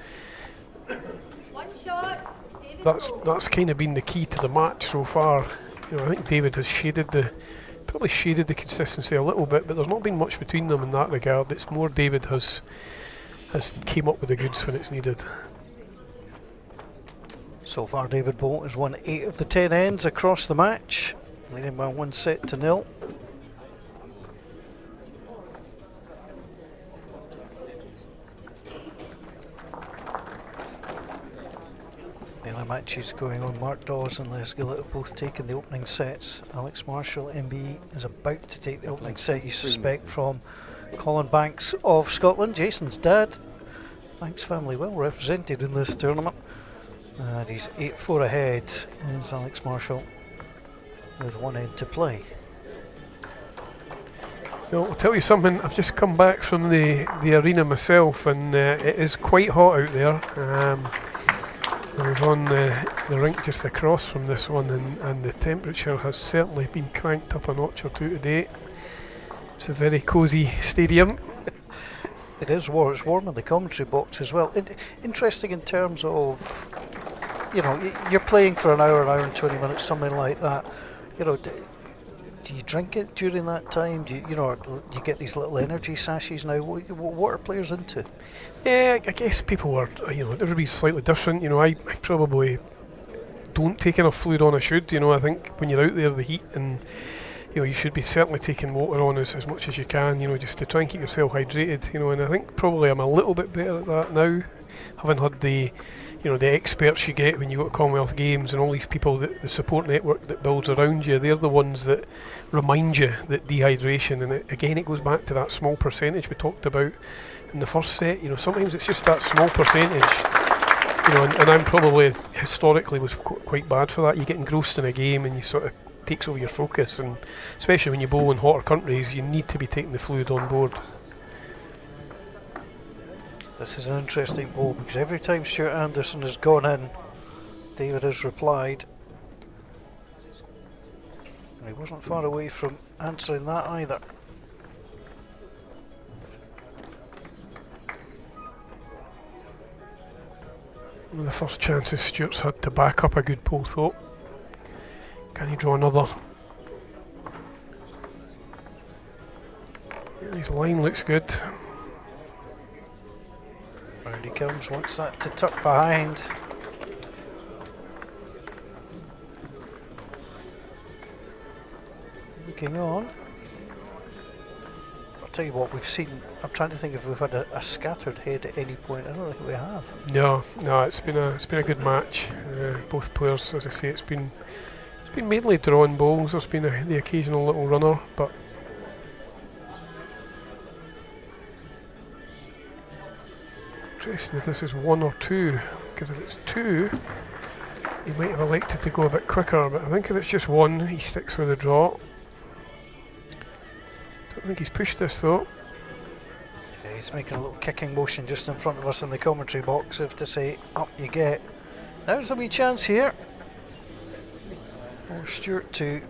One shot. David that's kind of been the key to the match so far. You know, I think David has shaded the probably shaded the consistency a little bit, but there's not been much between them in that regard. It's more David has came up with the goods when it's needed. So far, David Bolt has won 8 of the 10 ends across the match, leading by 1-0. The other matches going on, Mark Dawes and Les Gillett have both taken the opening sets. Alex Marshall, MBE, is about to take the opening set, you suspect, from Colin Banks of Scotland, Jason's dad. Banks family well represented in this tournament. And he's 8-4 ahead is Alex Marshall with 1 end to play. Well, I'll tell you something, I've just come back from the arena myself, and it is quite hot out there. I was on the rink just across from this one, and the temperature has certainly been cranked up a notch or two today. It's a very cosy stadium. It is warm. It's warm in the commentary box as well. Interesting in terms of, you know, you're playing for an hour and 20 minutes, something like that. You know, do you drink it during that time? Do you get these little energy sachets now? What are players into? Yeah, I guess people are, everybody's slightly different. I probably don't take enough fluid on I should. I think when you're out there, the heat, and you should be certainly taking water on as much as you can, just to try and keep yourself hydrated, and I think probably I'm a little bit better at that now, having had the experts you get when you go to Commonwealth Games and all these people, the support network that builds around you. They're the ones that remind you that dehydration, and it goes back to that small percentage we talked about in the first set. Sometimes it's just that small percentage, and I'm probably historically was quite bad for that. You get engrossed in a game and you sort of takes over your focus, and especially when you bowl in hotter countries, you need to be taking the fluid on board. This is an interesting bowl because every time Stewart Anderson has gone in, David has replied. And he wasn't far away from answering that either. One of the first chances Stewart's had to back up a good pull, though. Can he draw another? Yeah, his line looks good. Round he comes, wants that to tuck behind. Looking on. I'll tell you what, we've seen, I'm trying to think if we've had a scattered head at any point. I don't think we have. No, it's been a good match. Both players, as I say, it's been mainly drawn bowls. There's been the occasional little runner, but interesting if this is 1 or 2, because if it's 2 he might have elected to go a bit quicker, but I think if it's just 1 he sticks with the draw. Don't think he's pushed this though. Yeah, he's making a little kicking motion just in front of us in the commentary box as to say, up you get. There's a wee chance here for Stewart to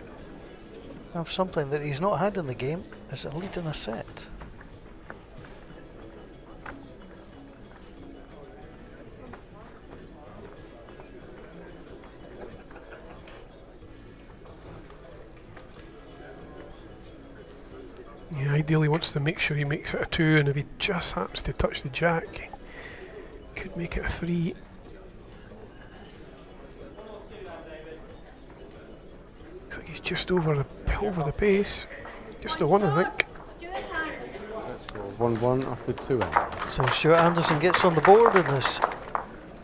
have something that he's not had in the game, as a lead in a set. Yeah, ideally wants to make sure he makes it a 2, and if he just happens to touch the jack, he could make it a 3. Looks like he's just over the pace. Just a 1, I think. Set score 1-1 after 2 ends. So Stewart Anderson gets on the board in this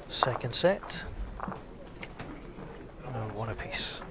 second set. And 1 apiece.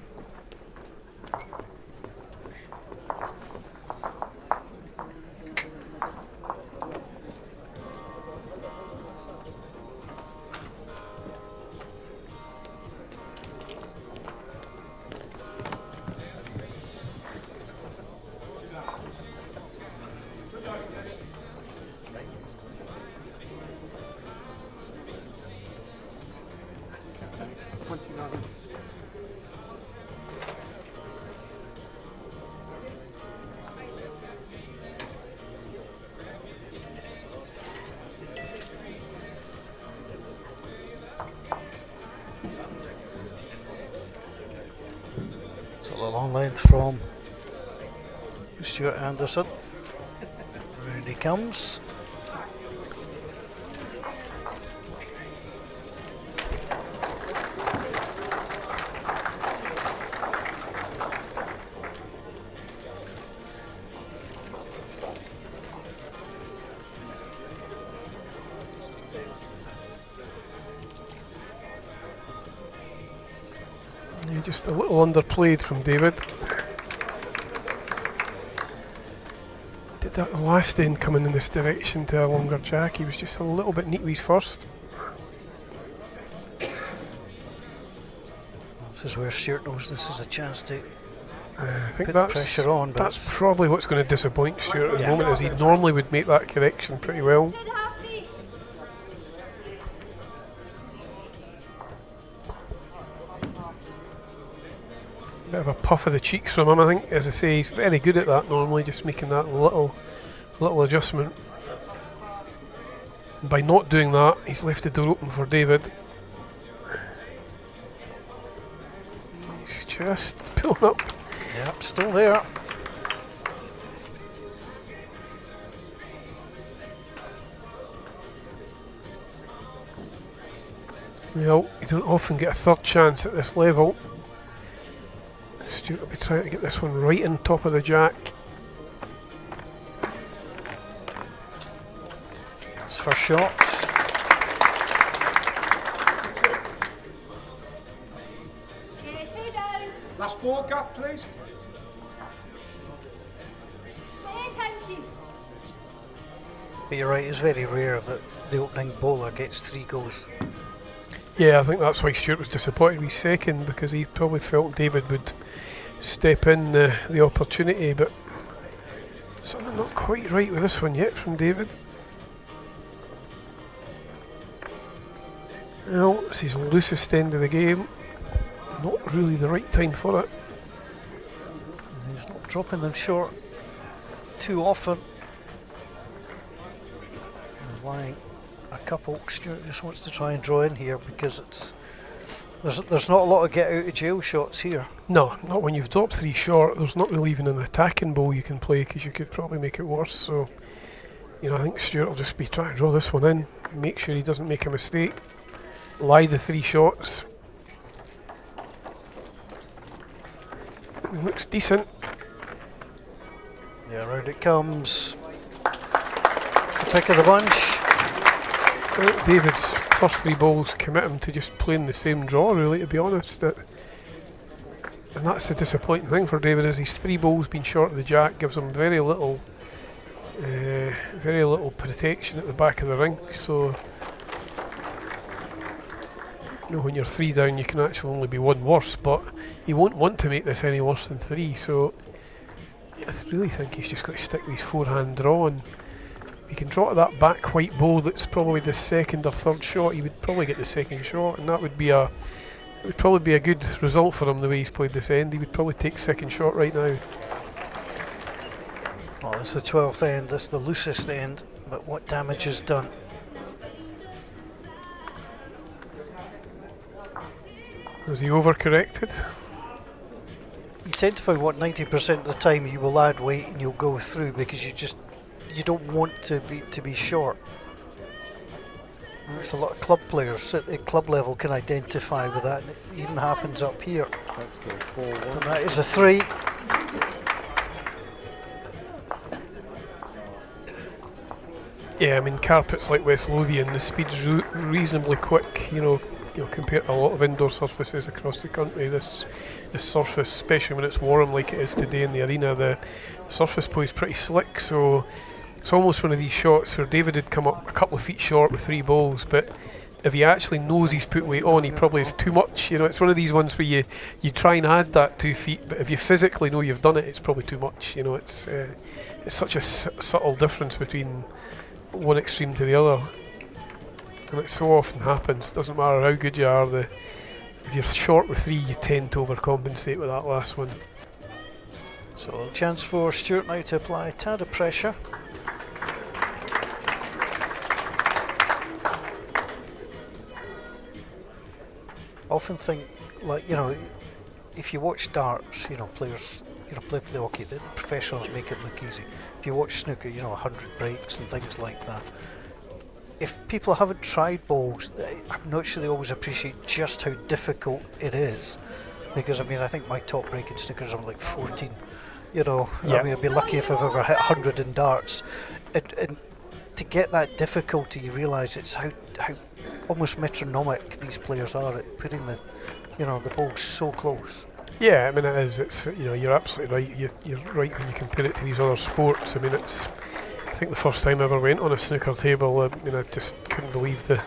So the long length from Stewart Anderson. Round he comes. Yeah, just a little underplayed from David. Did that the last end coming in this direction to a longer jack. He was just a little bit neat with his first. This is where Stewart knows this is a chance to I think put that's pressure on, but that's probably what's going to disappoint Stewart at the Yeah. moment, as he normally would make that correction pretty well. Should have feet. Bit of a puff of the cheeks from him, I think. As I say, he's very good at that normally, just making that little adjustment. And by not doing that, he's left the door open for David. He's just pulling up. yep, still there. Well, you don't often get a third chance at this level. Stewart will be trying to get this one right on top of the jack. It's for shots. Okay, 2 down. Last 4 gap, please. 8 inches. But you're right, it's very rare that the opening bowler gets 3 goals. Yeah, I think that's why Stewart was disappointed with second, because he probably felt David would step in the opportunity, but something not quite right with this one yet from David. Well, it's his loosest end of the game. Not really the right time for it. And he's not dropping them short too often. Lying a couple. Stewart just wants to try and draw in here because it's there's not a lot of get out of jail shots here. No, not when you've dropped 3 short. There's not really even an attacking bowl you can play, because you could probably make it worse. So, you know, I think Stewart will just be trying to draw this one in, make sure he doesn't make a mistake, lie the 3 shots. Looks decent. Yeah, round it comes. It's the pick of the bunch. I think David's first 3 balls commit him to just playing the same draw, really, to be honest. And that's the disappointing thing for David, is his 3 balls being short of the jack gives him very little protection at the back of the ring. So, you know, when you're 3 down, you can actually only be 1 worse, but he won't want to make this any worse than 3. So, I really think he's just got to stick with his forehand draw, and if he can draw to that back white bowl that's probably the second or third shot, he would probably get the second shot, and that would probably be a good result for him the way he's played this end. He would probably take second shot right now. Well, it's the 12th end, this is the loosest end, but what damage is done? Has he overcorrected? You tend to find 90% of the time you will add weight and you'll go through because you don't want to be short. And there's a lot of club players at club level can identify with that, and it even happens up here. Let's go 4-1. And that is a 3. Yeah, I mean, carpets like West Lothian, the speed's reasonably quick, you know, compared to a lot of indoor surfaces across the country. This surface, especially when it's warm like it is today in the arena, the surface plays pretty slick, so it's almost one of these shots where David had come up a couple of feet short with 3 balls, but if he actually knows he's put weight on, he probably is too much. You know, it's one of these ones where you try and add that 2 feet, but if you physically know you've done it, it's probably too much. You know, it's such a subtle difference between one extreme to the other, and it so often happens. Doesn't matter how good you are, if you're short with 3, you tend to overcompensate with that last one. So a chance for Stewart now to apply a tad of pressure. Often think, like, you know, if you watch darts, you know, players play for the hockey. The professionals make it look easy. If you watch snooker, 100 breaks and things like that. If people haven't tried bowls, I'm not sure they always appreciate just how difficult it is. Because I think my top break in snooker is on like 14. I'd be lucky if I've ever hit 100 in darts. And to get that difficulty, you realise it's how almost metronomic these players are at putting the balls so close. Yeah, it is. It's you're absolutely right. You're right when you compare it to these other sports. I think the first time I ever went on a snooker table, I just couldn't believe the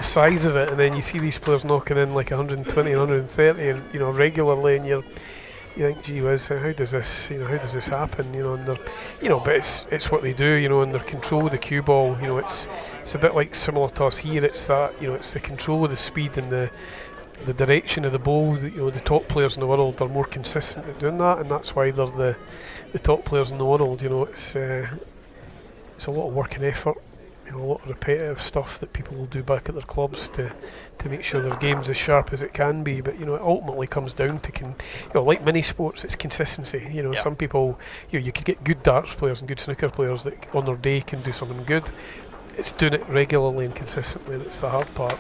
size of it. And then you see these players knocking in like 120, 130, and regularly, and you think, gee whiz, how does this happen? And they're, but it's what they do, and their control of the cue ball. It's a bit like similar to us here. It's that, it's the control of the speed and the direction of the ball. The top players in the world are more consistent at doing that, and that's why they're the top players in the world. It's a lot of work and effort, a lot of repetitive stuff that people will do back at their clubs to make sure their game's as sharp as it can be. But it ultimately comes down to like many sports, it's consistency. Some people, you could get good darts players and good snooker players that on their day can do something good. It's doing it regularly and consistently that's the hard part.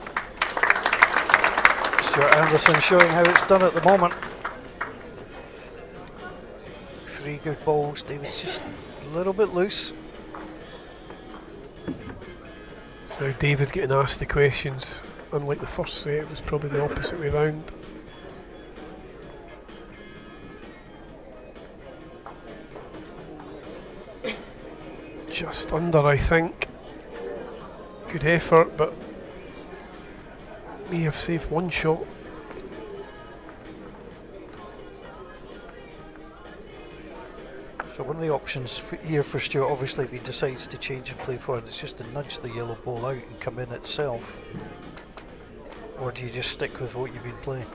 Stewart Anderson showing how it's done at the moment. 3 good balls. David's just a little bit loose. So now David getting asked the questions. Unlike the first set, it was probably the opposite way round. Just under, I think. Good effort, but may have saved one shot. So one of the options here for Stewart, obviously, if he decides to change and play forward, it's just to nudge the yellow ball out and come in itself. Or do you just stick with what you've been playing?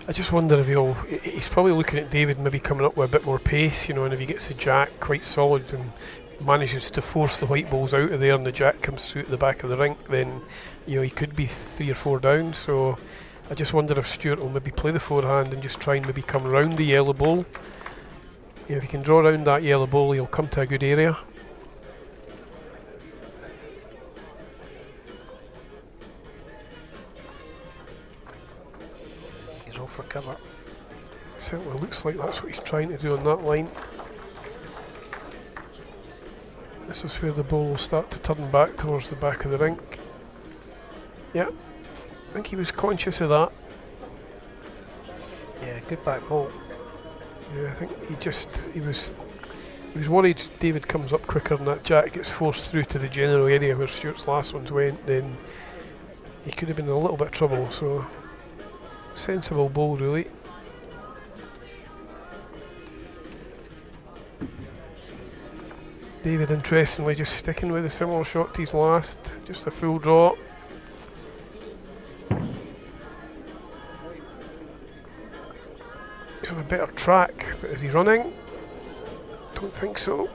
I just wonder if he's probably looking at David maybe coming up with a bit more pace, and if he gets the jack quite solid and manages to force the white balls out of there and the jack comes through at the back of the rink, then he could be 3 or 4 down. So I just wonder if Stewart will maybe play the forehand and just try and maybe come round the yellow ball. If he can draw around that yellow ball, he'll come to a good area. He's off for cover. It certainly looks like that's what he's trying to do on that line. This is where the ball will start to turn back towards the back of the rink. Yeah, I think he was conscious of that. Yeah, good back ball. Yeah, I think he was worried David comes up quicker and that jack gets forced through to the general area where Stewart's last ones went, then he could have been in a little bit of trouble. So sensible ball really. David interestingly just sticking with a similar shot to his last, just a full draw. He's on a better track, but is he running? Don't think so.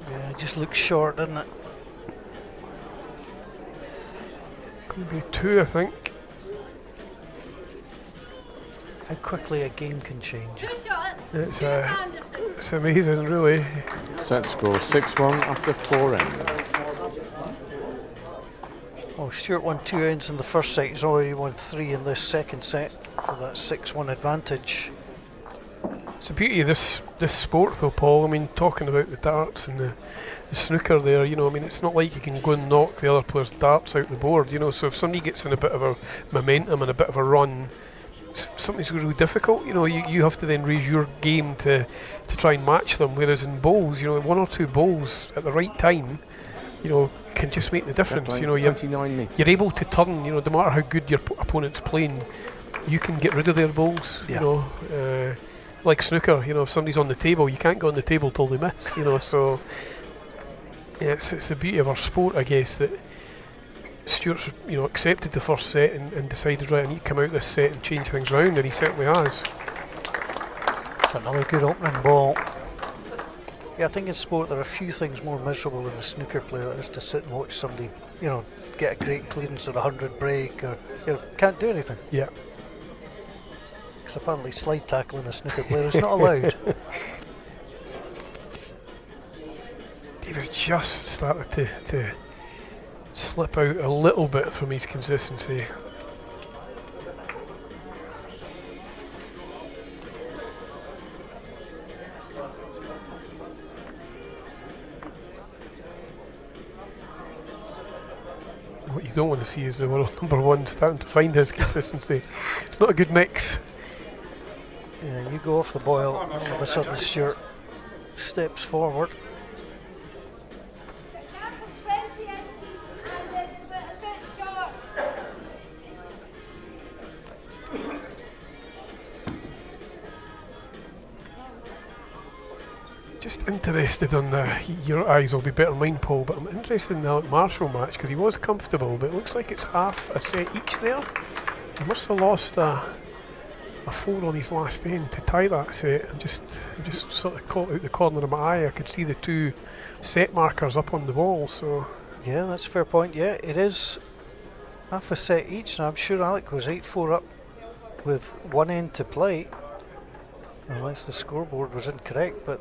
Yeah, it just looks short, doesn't it? Going to be 2, I think. How quickly a game can change. 2 shots. It's Anderson. it's amazing, really. Set score 6-1 after 4 ends. Oh, Stewart won 2 ends in the first set. He's already won 3 in this second set for that 6-1 advantage. It's the beauty of this sport, though, Paul. Talking about the darts and the snooker there, it's not like you can go and knock the other player's darts out the board, so if somebody gets in a bit of a momentum and a bit of a run, something's really difficult, you have to then raise your game to try and match them, whereas in bowls, 1 or 2 bowls at the right time, can just make the difference. You're able to turn, no matter how good your opponent's playing, you can get rid of their bowls, like snooker, if somebody's on the table, you can't go on the table till they miss, so yeah, it's the beauty of our sport, I guess, that Stewart's accepted the first set and decided, right, I need to come out this set and change things around, and he certainly has. It's another good opening ball. Yeah, I think in sport there are a few things more miserable than a snooker player, that is to sit and watch somebody, get a great clearance at 100 break, or can't do anything. Yeah. because apparently slide tackling a snooker player is not allowed. David's just started to slip out a little bit from his consistency. What you don't want to see is the world number one starting to find his consistency. It's not a good mix. Yeah, you go off the boil, all of a sudden Stewart steps forward. The gap is 20 inches and it's a bit short. Just interested on your eyes will be better mine, Paul, but I'm interested in the Alec Marshall match because he was comfortable, but it looks like it's half a set each there. He must have lost a 4 on his last end to tie that set. I just sort of caught out the corner of my eye. I could see the 2 set markers up on the wall, so... Yeah, that's a fair point. Yeah, it is half a set each, and I'm sure Alec was 8-4 up with 1 end to play, unless the scoreboard was incorrect, but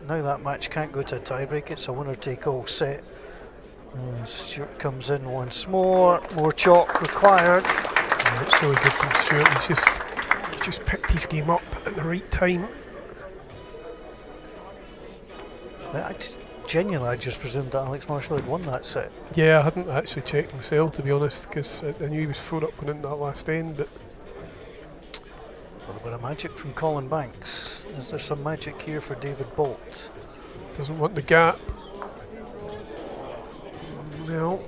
now that match can't go to a tiebreak. It's a winner-take-all set. Stewart comes in once more chalk required. Yeah, it's really good from Stewart. He's just picked his game up at the right time. Genuinely, I just presumed that Alex Marshall had won that set. Yeah, I hadn't actually checked myself, to be honest, because I knew he was 4 up going into that last end, but... A little bit of magic from Colin Banks. Is there some magic here for David Bolt? doesn't want the gap. No.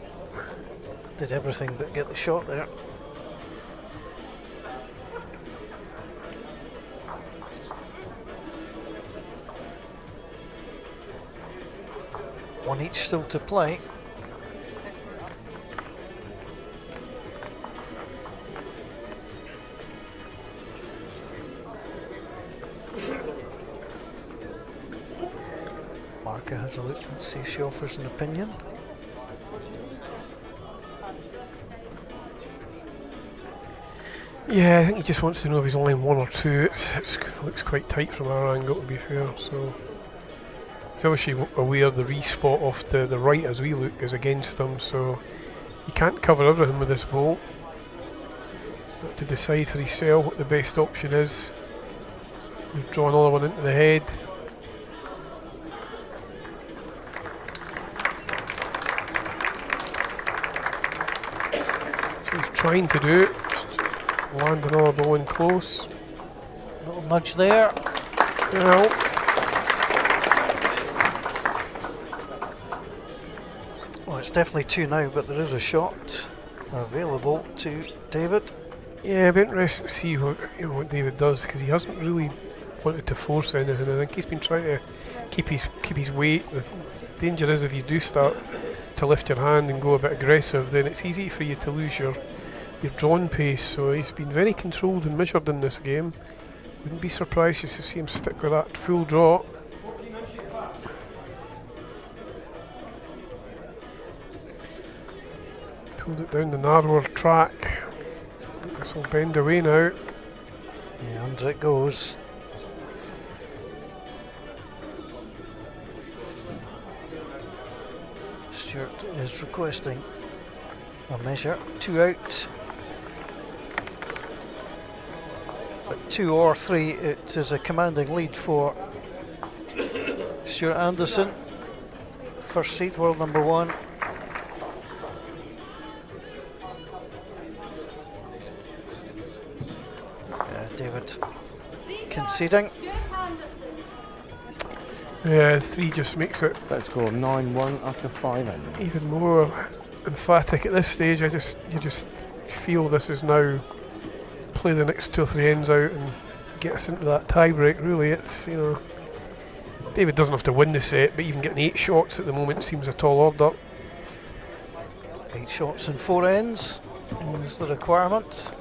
Did everything but get the shot there. One each still to play. Marka has a look. Let's see if she offers an opinion. Yeah, I think he just wants to know if he's only in 1 or 2. It looks quite tight from our angle, to be fair. So he's obviously aware the respot off to the right as we look is against him, so he can't cover everything with this ball. Got to decide for himself what the best option is. We've drawn another one into the head. So he's trying to do it. Land another ball in close. Little nudge there. No. Well, it's definitely 2 now, but there is a shot available to David. Yeah, it'll be interesting to see what David does, because he hasn't really wanted to force anything. I think he's been trying to keep his weight. The danger is if you do start to lift your hand and go a bit aggressive, then it's easy for you to lose your drawn pace. So he's been very controlled and measured in this game. Wouldn't be surprised just to see him stick with that full draw. Pulled it down the narrower track. This will bend away now. Yeah, under it goes. Stewart is requesting a measure. 2 out. At 2 or 3, it is a commanding lead for Stewart Anderson. First seed, world number 1. David conceding. Yeah, 3 just makes it Let's go 9-1 after 5 ends. even more emphatic at this stage. You just feel this is now play the next 2 or 3 ends out and get us into that tie break. Really, it's, David doesn't have to win the set, but even getting 8 shots at the moment seems a tall order. 8 shots and 4 ends is the requirement.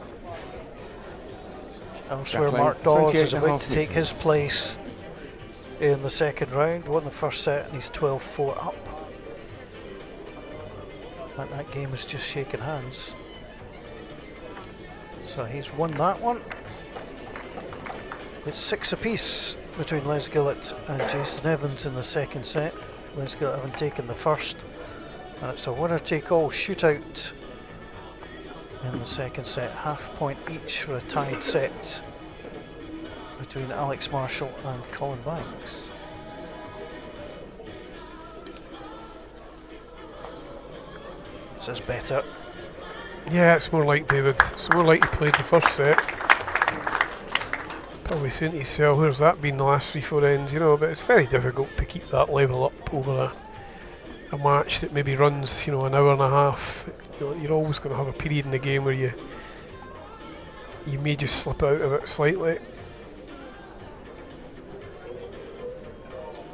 Elsewhere, Mark Dawes is about to take his place in the second round. Won the first set and he's 12-4 up. And that game is just shaking hands. So he's won that one. It's 6 apiece between Les Gillett and Jason Evans in the second set. Les Gillett having taken the first, and it's a winner-take-all shootout in the second set. Half point each for a tied set between Alex Marshall and Colin Banks. This is better. Yeah, it's more like David. It's more like he played the first set. Probably saying to yourself, where's that been the last 3-4 ends, you know, but it's very difficult to keep that level up over a match that maybe runs, you know, an hour and a half. You know, you're always going to have a period in the game where you may just slip out of it slightly.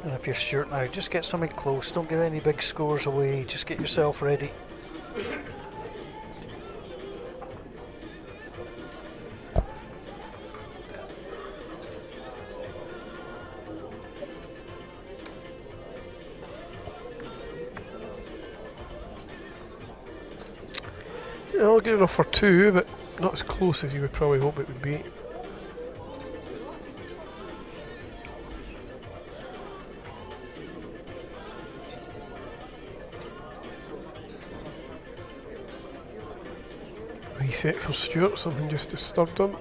And if you're Stewart now, just get something close. Don't give any big scores away. Just get yourself ready. Yeah, good enough for 2, but not as close as you would probably hope it would be. Reset for Stewart, something just disturbed him.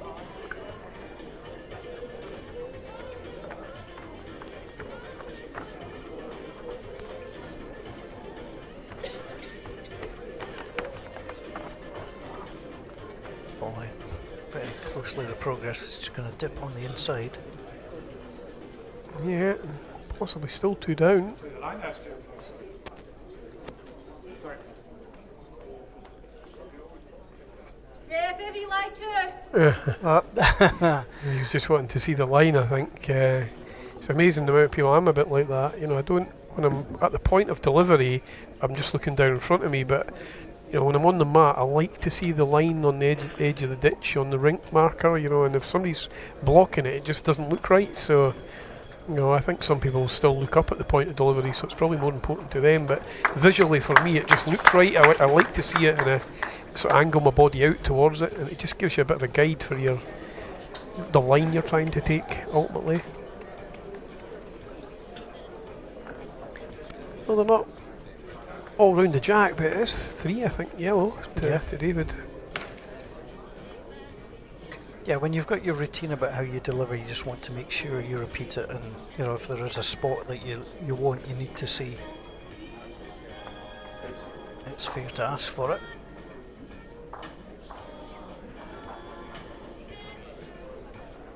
Following very closely the progress, it's just going to dip on the inside. Yeah, possibly still 2 down. Jeff, if you like to. He was just wanting to see the line, I think. It's amazing the amount of people. I'm a bit like that. You know, I don't, when I'm at the point of delivery, I'm just looking down in front of me, but you know, when I'm on the mat, I like to see the line on the edge of the ditch on the rink marker, you know, and if somebody's blocking it, it just doesn't look right. So, you know, I think some people still look up at the point of delivery, so it's probably more important to them. But visually, for me, it just looks right. I like to see it and I sort of angle my body out towards it, and it just gives you a bit of a guide for the line you're trying to take, ultimately. Well, they're not all round the jack, but it is 3, I think, yellow to David. Yeah, when you've got your routine about how you deliver, you just want to make sure you repeat it, and you know, if there is a spot that you need to see, it's fair to ask for it.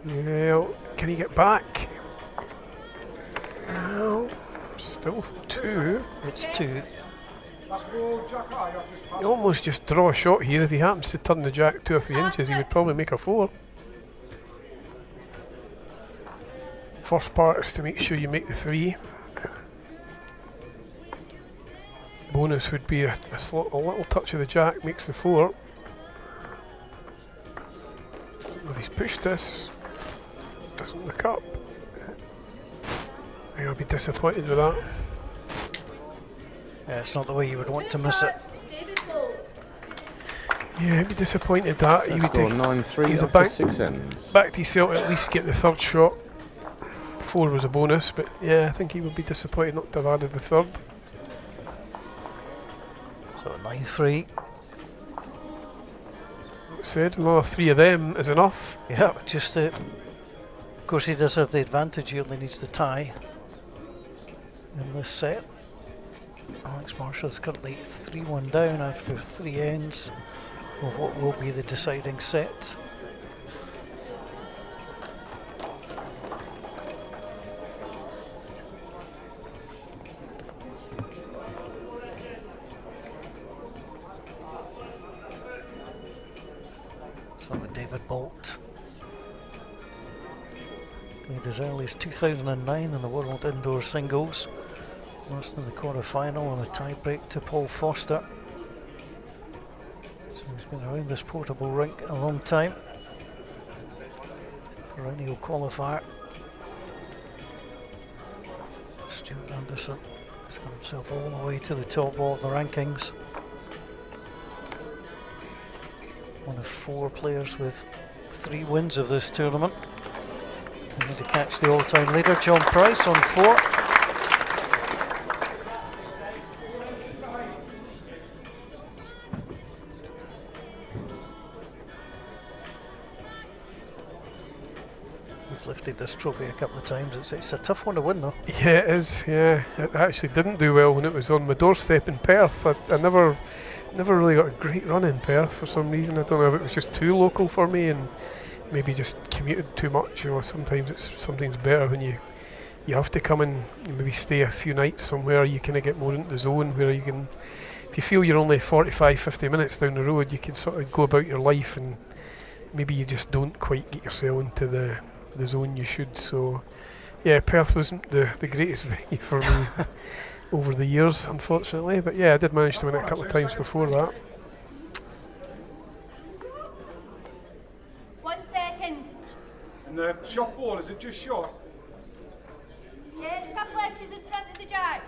Yeah, can he get back? No, still 2. It's 2. He almost just draw a shot here. If he happens to turn the jack 2 or 3 inches, he would probably make a 4. First part is to make sure you make the 3. Bonus would be a little touch of the jack makes the 4. If he's pushed this, doesn't look up. I'll be disappointed with that. Yeah, it's not the way you would want to miss it. Yeah, I'd be disappointed that he would Score 9-3 after 6 ends. back to himself at least get the 3rd shot. 4 was a bonus, but yeah, I think he would be disappointed not to have added the 3rd. So 9-3. Said another 3 of them is enough. Yeah, just of course he does have the advantage. He only needs the tie in this set. Alex Marshall's currently 3-1 down after 3 ends of what will be the deciding set. So David Bolt played as early as 2009 in the World Indoor Singles. Lost in the quarter-final on a tie-break to Paul Foster. So he's been around this portable rink a long time. Perennial qualifier. Stewart Anderson has got himself all the way to the top of the rankings. One of 4 players with 3 wins of this tournament. Going to catch the all-time leader, John Price, on 4. We've lifted this trophy a couple of times. It's a tough one to win, though. Yeah, it is. Yeah, it actually didn't do well when it was on my doorstep in Perth. I never really got a great run in Perth for some reason. I don't know if it was just too local for me and maybe just commuted too much. You know, sometimes better when you have to come and maybe stay a few nights somewhere. You kind of get more into the zone where you can, if you feel you're only 45-50 minutes down the road, you can sort of go about your life and maybe you just don't quite get yourself into the zone you should. So yeah, Perth wasn't the greatest venue for me over the years, unfortunately, but yeah, I did manage to win it a couple of times before that. 1 second. And the shot ball, is it just short? Yeah, it's a couple inches in front of the jack.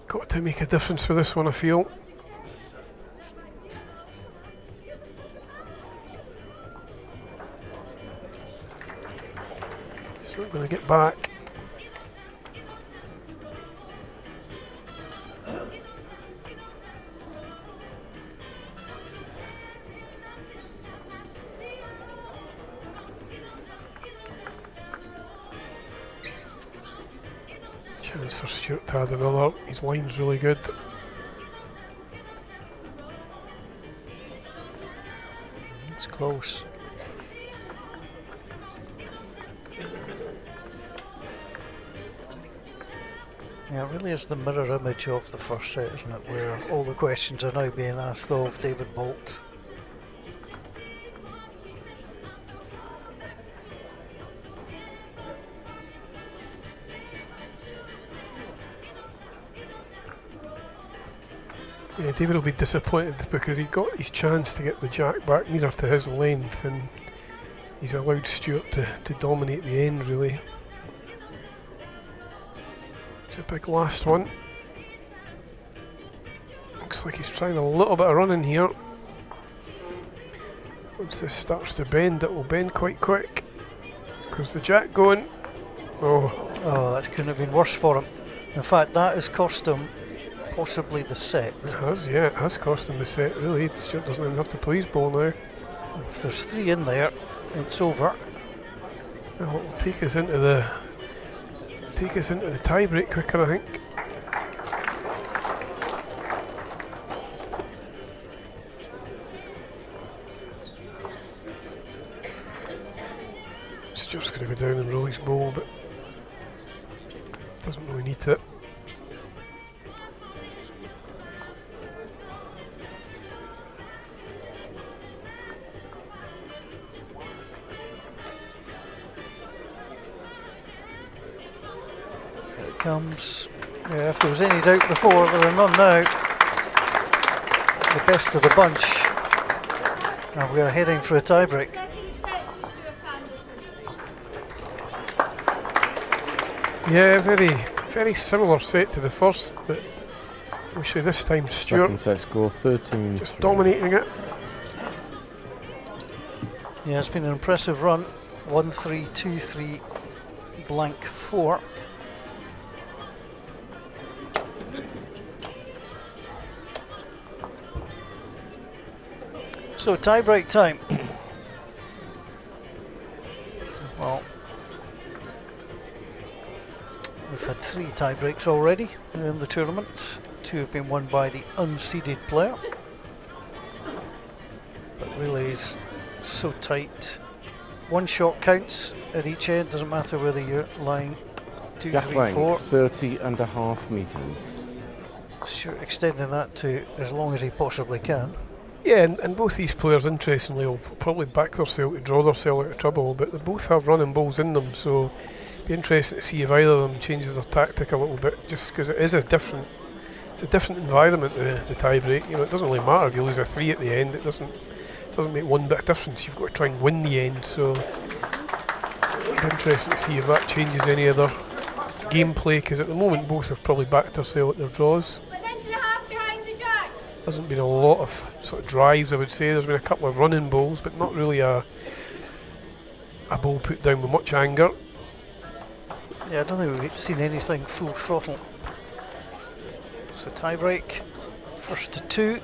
Got to make a difference with this one, I feel. It's not going to get back. Chance for Stewart to add another. His line's really good. It's close. Yeah, it really is the mirror image of the first set, isn't it? Where all the questions are now being asked of David Bolt. Yeah, David will be disappointed because he got his chance to get the jack back nearer to his length and he's allowed Stewart to dominate the end, really. It's a big last one. Looks like he's trying a little bit of running here. Once this starts to bend, it will bend quite quick. Because the jack going. Oh, that couldn't have been worse for him. In fact, that has cost him possibly the set. it has, yeah, it has cost him the set, really. Stewart doesn't even have to play his ball now. If there's 3 in there, it's over. Well, it'll take us into the tie break quicker, I think. Stewart's going to go down and roll his ball, but doesn't really need it. Comes. Yeah, if there was any doubt before, there are none now. The best of the bunch. And we are heading for a tiebreak. Second set to Stewart Anderson. Yeah, very similar set to the first, but obviously this time Stewart Second set score 13. just dominating it. Yeah, it's been an impressive run. 1-3, 2-3, blank 4. So tie-break time. Well, we've had 3 tie-breaks already in the tournament. 2 have been won by the unseeded player. But really it's so tight. 1 shot counts at each end, doesn't matter whether you're lying 2, 3, 4. 30.5 metres. Sure, extending that to as long as he possibly can. Yeah, and both these players, interestingly, will probably back themselves to draw themselves out of trouble, but they both have running balls in them, so it'd be interesting to see if either of them changes their tactic a little bit, just because it is a different environment, the tie-break. You know, it doesn't really matter if you lose a 3 at the end, it doesn't make one bit of difference. You've got to try and win the end, so it'd be interesting to see if that changes any other gameplay, because at the moment both have probably backed themselves at their draws. 1.5 inches behind the jack. Hasn't been a lot of sort of drives, I would say. There's been a couple of running bowls, but not really a bowl put down with much anger. Yeah, I don't think we've seen anything full throttle. So tie break, first to 2.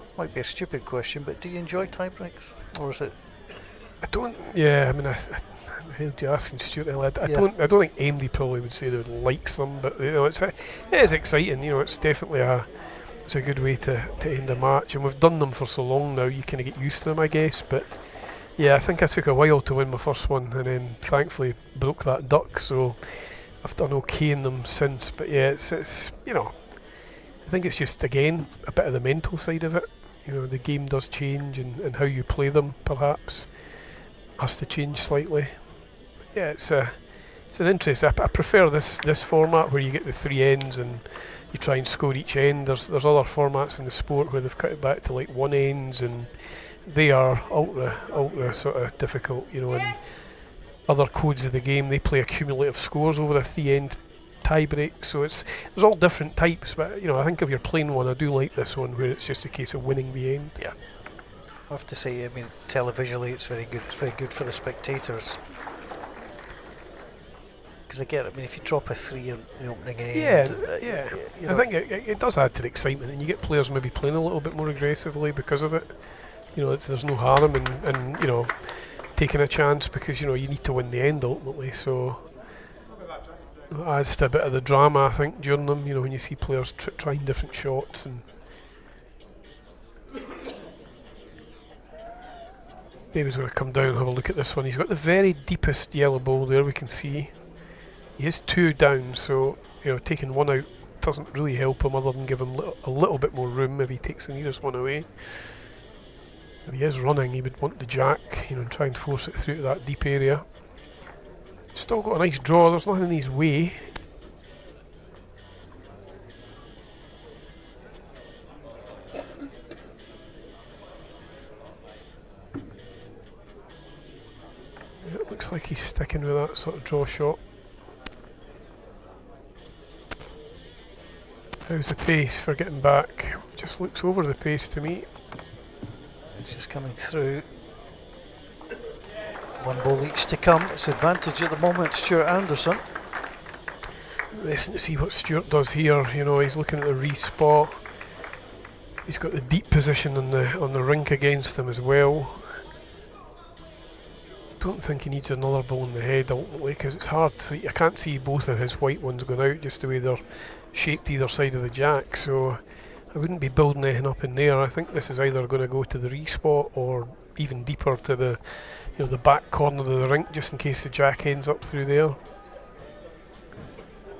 This might be a stupid question, but do you enjoy tie breaks? Or is it? I don't. Yeah, I mean, I heard you asking Stewart earlier. I Yeah. don't think AMD probably would say they would like them, but you know, it is exciting. You know, it's definitely it's a good way to end a match, and we've done them for so long now. You kind of get used to them, I guess. But yeah, I think I took a while to win my first one, and then thankfully broke that duck. So I've done okay in them since. But yeah, it's you know, I think it's just again a bit of the mental side of it. You know, the game does change, and how you play them perhaps has to change slightly. Yeah, it's an interest. I prefer this format where you get the 3 ends and you try and score each end. There's other formats in the sport where they've cut it back to like 1 ends, and they are ultra sort of difficult. You know, and other codes of the game, they play accumulative scores over a 3-end tie break. So there's all different types, but you know, I think if you're playing one, I do like this one where it's just a case of winning the end. Yeah. I have to say, I mean, televisually it's very good. It's very good for the spectators. Because again, I mean, if you drop a 3 in the opening end, Yeah. you I know, think it does add to the excitement, and you get players maybe playing a little bit more aggressively because of it. You know, there's no harm in you know, taking a chance, because you know you need to win the end ultimately. So it adds to a bit of the drama, I think, during them. You know, when you see players trying different shots. And David's going to come down and have a look at this one. He's got the very deepest yellow bowl there, we can see. He is 2 down, so you know, taking 1 out doesn't really help him other than give him a little bit more room if he takes the nearest 1 away. If he is running, he would want the jack, you know, and try and force it through to that deep area. Still got a nice draw, there's nothing in his way. It looks like he's sticking with that sort of draw shot. How's the pace for getting back? Just looks over the pace to me. it's just coming through. 1 ball each to come. It's advantage at the moment, Stewart Anderson. Listen to see what Stewart does here. You know, he's looking at the respot. He's got the deep position on the rink against him as well. Don't think he needs another ball in the head ultimately, because it's hard. I can't see both of his white ones going out just the way they're shaped either side of the jack. So I wouldn't be building anything up in there. I think this is either going to go to the respot or even deeper to the, you know, the back corner of the rink, just in case the jack ends up through there.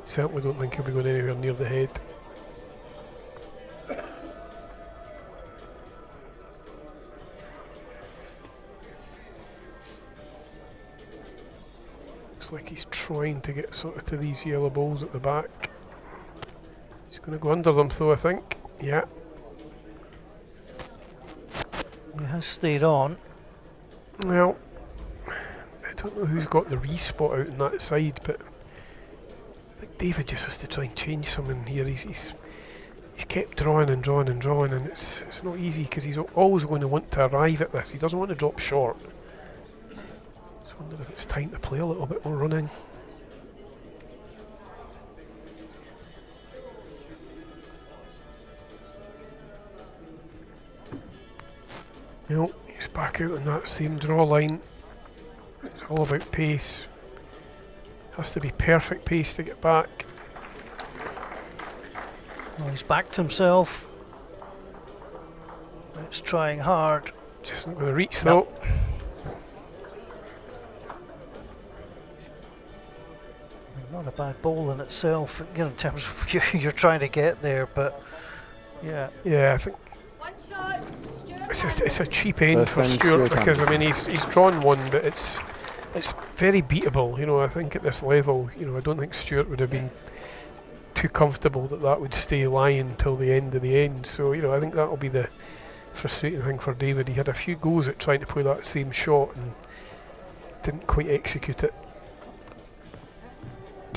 Certainly don't think he'll be going anywhere near the head. Looks like he's trying to get sort of to these yellow balls at the back. He's going to go under them though, I think. Yeah. He has stayed on. Well, I don't know who's got the respot out on that side, but I think David just has to try and change something here. He's kept drawing and drawing and drawing, and it's not easy because he's always going to want to arrive at this. He doesn't want to drop short. Just wonder if it's time to play a little bit more running. No, he's back out on that same draw line. It's all about pace. Has to be perfect pace to get back. Well, he's backed himself. It's trying hard. Just not going to reach Nope. though. Not a bad bowl in itself, you know, in terms of you're trying to get there, but yeah. Yeah, I think One shot. it's a cheap end First for end, Stewart, Stewart because I mean he's drawn one, but it's very beatable. You know, I think at this level, you know, I don't think Stewart would have been too comfortable that would stay lying till the end of the end. So you know, I think that'll be the frustrating thing for David. He had a few goes at trying to play that same shot and didn't quite execute it.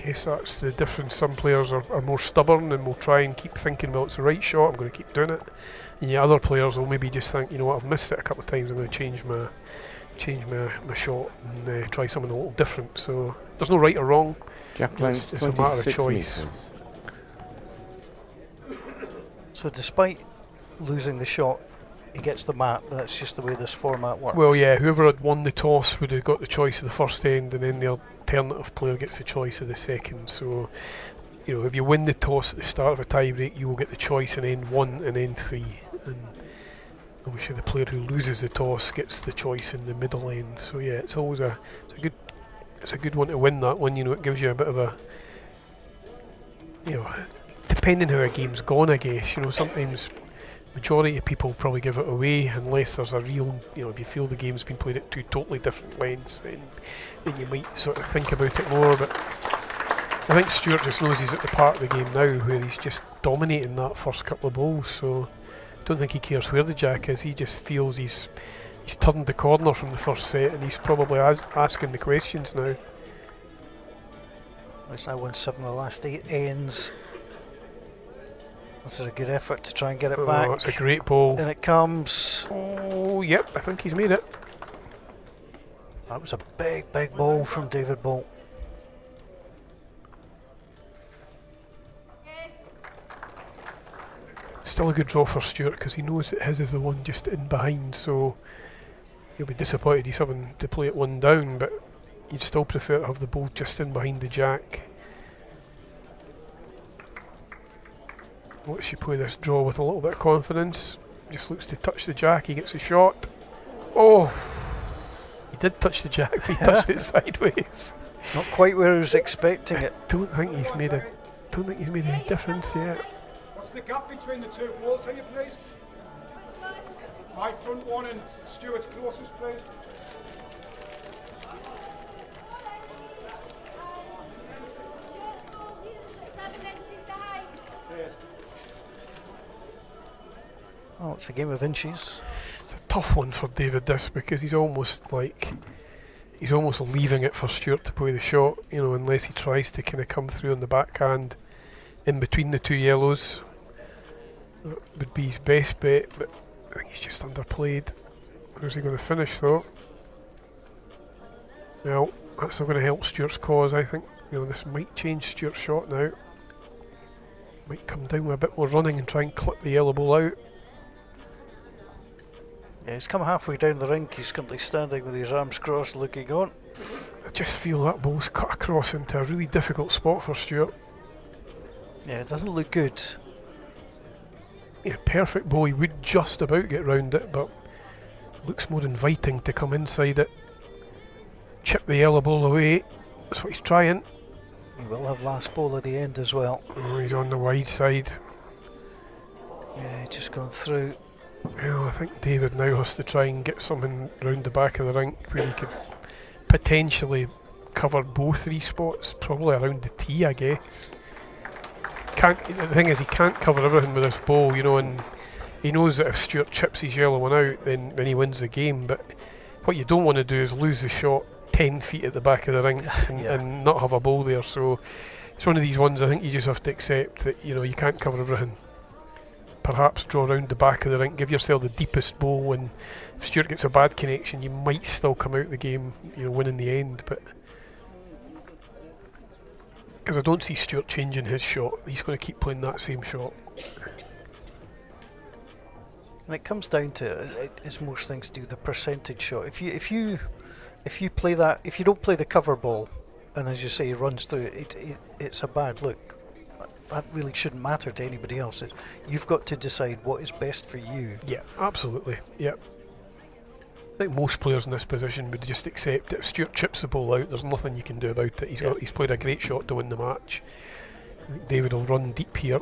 guess that's the difference. Some players are more stubborn and will try and keep thinking, well, it's the right shot, I'm going to keep doing it. And yeah, other players will maybe just think, you know what, I've missed it a couple of times, I'm going to change my shot and try something a little different. So there's no right or wrong. Jack line It's a matter of choice. meters. So despite losing the shot, he gets the mat, but that's just the way this format works. Well, yeah, whoever had won the toss would have got the choice of the first end, and then the alternative player gets the choice of the second. So, you know, if you win the toss at the start of a tie break, you will get the choice in end 1 and end 3. And obviously the player who loses the toss gets the choice in the middle end. So yeah, it's always a good one to win that one. You know, it gives you a bit of a, you know, depending how a game's gone, I guess. You know, sometimes majority of people probably give it away unless there's a real, you know, if you feel the game's been played at two totally different lengths, then you might sort of think about it more. But I think Stewart just knows he's at the part of the game now where he's just dominating that first couple of balls. So I don't think he cares where the jack is. He just feels he's turned the corner from the first set, and he's probably asking the questions now. It's now 1-7 the last 8 ends. This is a good effort to try and get it back. That's a great ball. In it comes. Oh, yep, I think he's made it. That was a big, big ball from David Bolt. Still a good draw for Stewart because he knows that his is the one just in behind, so he'll be disappointed he's having to play it one down, but you'd still prefer to have the ball just in behind the jack. Lets you play this draw with a little bit of confidence. Just looks to touch the jack, he gets the shot. Oh, he did touch the jack, but he touched it sideways. Not quite where he was expecting it. Don't think he's made any difference yet. What's the gap between the two balls here, please? My front one and Stewart's closest, please. Cheers. Oh, it's a game of inches. It's a tough one for David this because he's almost leaving it for Stewart to play the shot, you know, unless he tries to kind of come through on the backhand in between the two yellows. That would be his best bet, but I think he's just underplayed. Where's he going to finish though? Well, that's not going to help Stewart's cause, I think. You know, this might change Stewart's shot now. Might come down with a bit more running and try and clip the yellow ball out. Yeah, he's come halfway down the rink. He's currently standing with his arms crossed, looking on. I just feel that ball's cut across into a really difficult spot for Stewart. Yeah, it doesn't look good. Yeah, perfect ball. He would just about get round it, but looks more inviting to come inside it. Chip the yellow ball away. That's what he's trying. He will have last ball at the end as well. Oh, he's on the wide side. Yeah, he's just gone through. Well, I think David now has to try and get something round the back of the rink where he could potentially cover both three spots, probably around the tee, I guess. The thing is, he can't cover everything with this ball, you know, and he knows that if Stewart chips his yellow one out, then he wins the game. But what you don't want to do is lose the shot 10 feet at the back of the rink and not have a ball there. So it's one of these ones I think you just have to accept that, you know, you can't cover everything. Perhaps draw around the back of the rink, give yourself the deepest ball, and if Stewart gets a bad connection, you might still come out the game, you know, winning the end. But because I don't see Stewart changing his shot, he's going to keep playing that same shot. And it comes down to, as most things do, the percentage shot. If you play that, if you don't play the cover ball, and as you say, he runs through it, it's a bad look. That really shouldn't matter to anybody else. You've got to decide what is best for you. Yeah, absolutely. Yeah. I think most players in this position would just accept that if Stewart chips the ball out, there's nothing you can do about it. He's played a great shot to win the match. I think David will run deep here.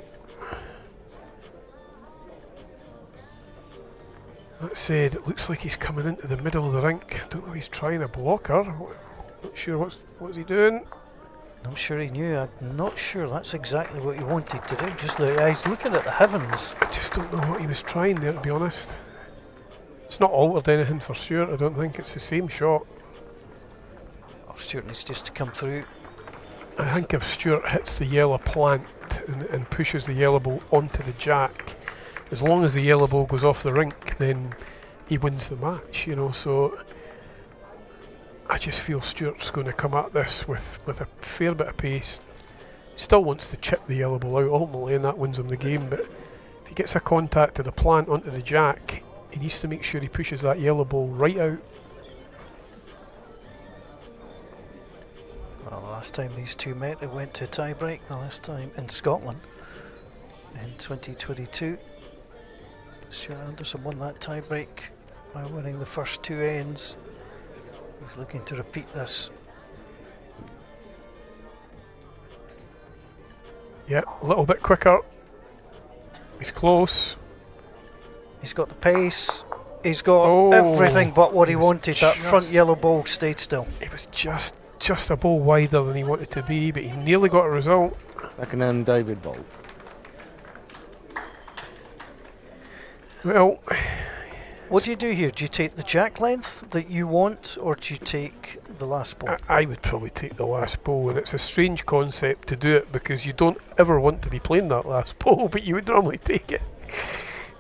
That said, it looks like he's coming into the middle of the rink. I don't know if he's trying a blocker. Not sure what's he doing. I'm sure he knew. I'm not sure that's exactly what he wanted to do. Just he's looking at the heavens. I just don't know what he was trying there, to be honest. It's not altered anything for Stewart, I don't think. It's the same shot. Oh, Stewart needs just to come through. I think if Stewart hits the yellow plant and pushes the yellow ball onto the jack, as long as the yellow ball goes off the rink, then he wins the match, you know. So I just feel Stewart's going to come at this with a fair bit of pace. Still wants to chip the yellow ball out ultimately, and that wins him the game. But if he gets a contact to the plant onto the jack, he needs to make sure he pushes that yellow ball right out. Well, the last time these two met, it went to tie-break, the last time in Scotland in 2022. Stewart Anderson won that tie-break by winning the first two ends. He's looking to repeat this. Yeah, a little bit quicker. He's close. He's got the pace. He's got everything but what he wanted. That front yellow ball stayed still. It was just a ball wider than he wanted to be, but he nearly got a result. Second hand David Bolt. Well, what do you do here? Do you take the jack length that you want, or do you take the last ball? I would probably take the last ball, and it's a strange concept to do it because you don't ever want to be playing that last ball, but you would normally take it.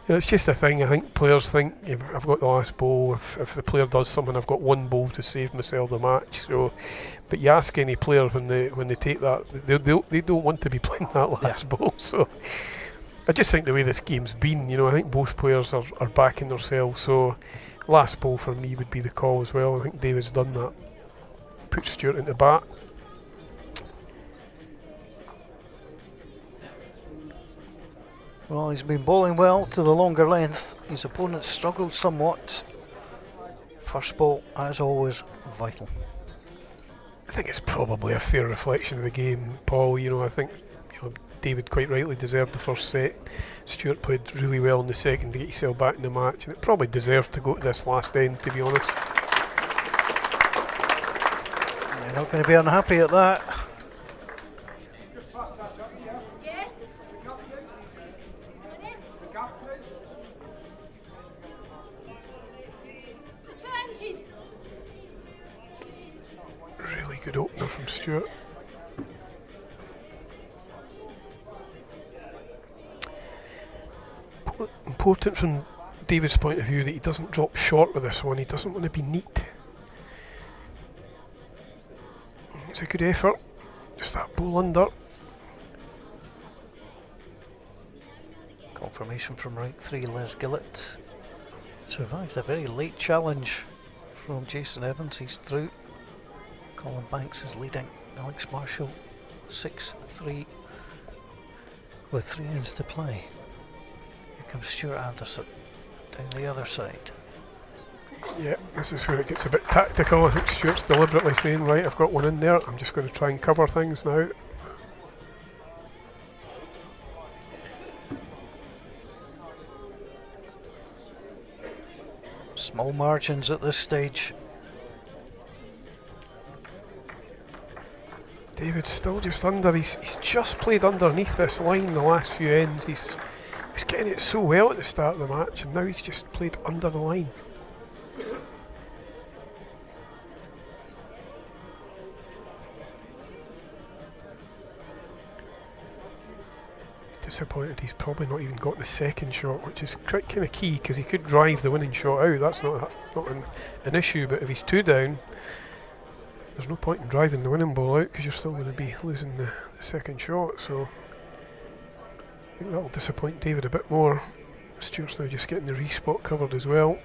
It's just a thing. I think players think, if I've got the last ball, if the player does something, I've got one ball to save myself the match. So, but you ask any player when they take that, they don't want to be playing that last ball. So I just think the way this game's been, you know, I think both players are backing themselves. So last ball for me would be the call as well. I think David's done that. Put Stewart into bat. Well, he's been bowling well to the longer length. His opponent struggled somewhat. First ball, as always, vital. I think it's probably a fair reflection of the game, Paul. You know, I think David quite rightly deserved the first set. Stewart played really well in the second to get himself back in the match, and it probably deserved to go to this last end, to be honest. You're not going to be unhappy at that. Yes? The 2 inches. Really good opener from Stewart. Important from David's point of view that he doesn't drop short with this one. He doesn't want to be neat. It's a good effort. Just that ball under. Confirmation from right 3, Les Gillett. Survived a very late challenge from Jason Evans. He's through. Colin Banks is leading. Alex Marshall 6-3 with 3 ends to play. Here comes Stewart Anderson down the other side. Yeah, this is where it gets a bit tactical. I think Stewart's deliberately saying, right, I've got one in there, I'm just going to try and cover things now. Small margins at this stage. David's still just under. He's just played underneath this line the last few ends. He was getting it so well at the start of the match, and now he's just played under the line. Disappointed he's probably not even got the second shot, which is kind of key because he could drive the winning shot out. That's not an issue, but if he's 2 down, there's no point in driving the winning ball out because you're still going to be losing the second shot. So I think that'll disappoint David a bit more. Stewart's now just getting the respot covered as well.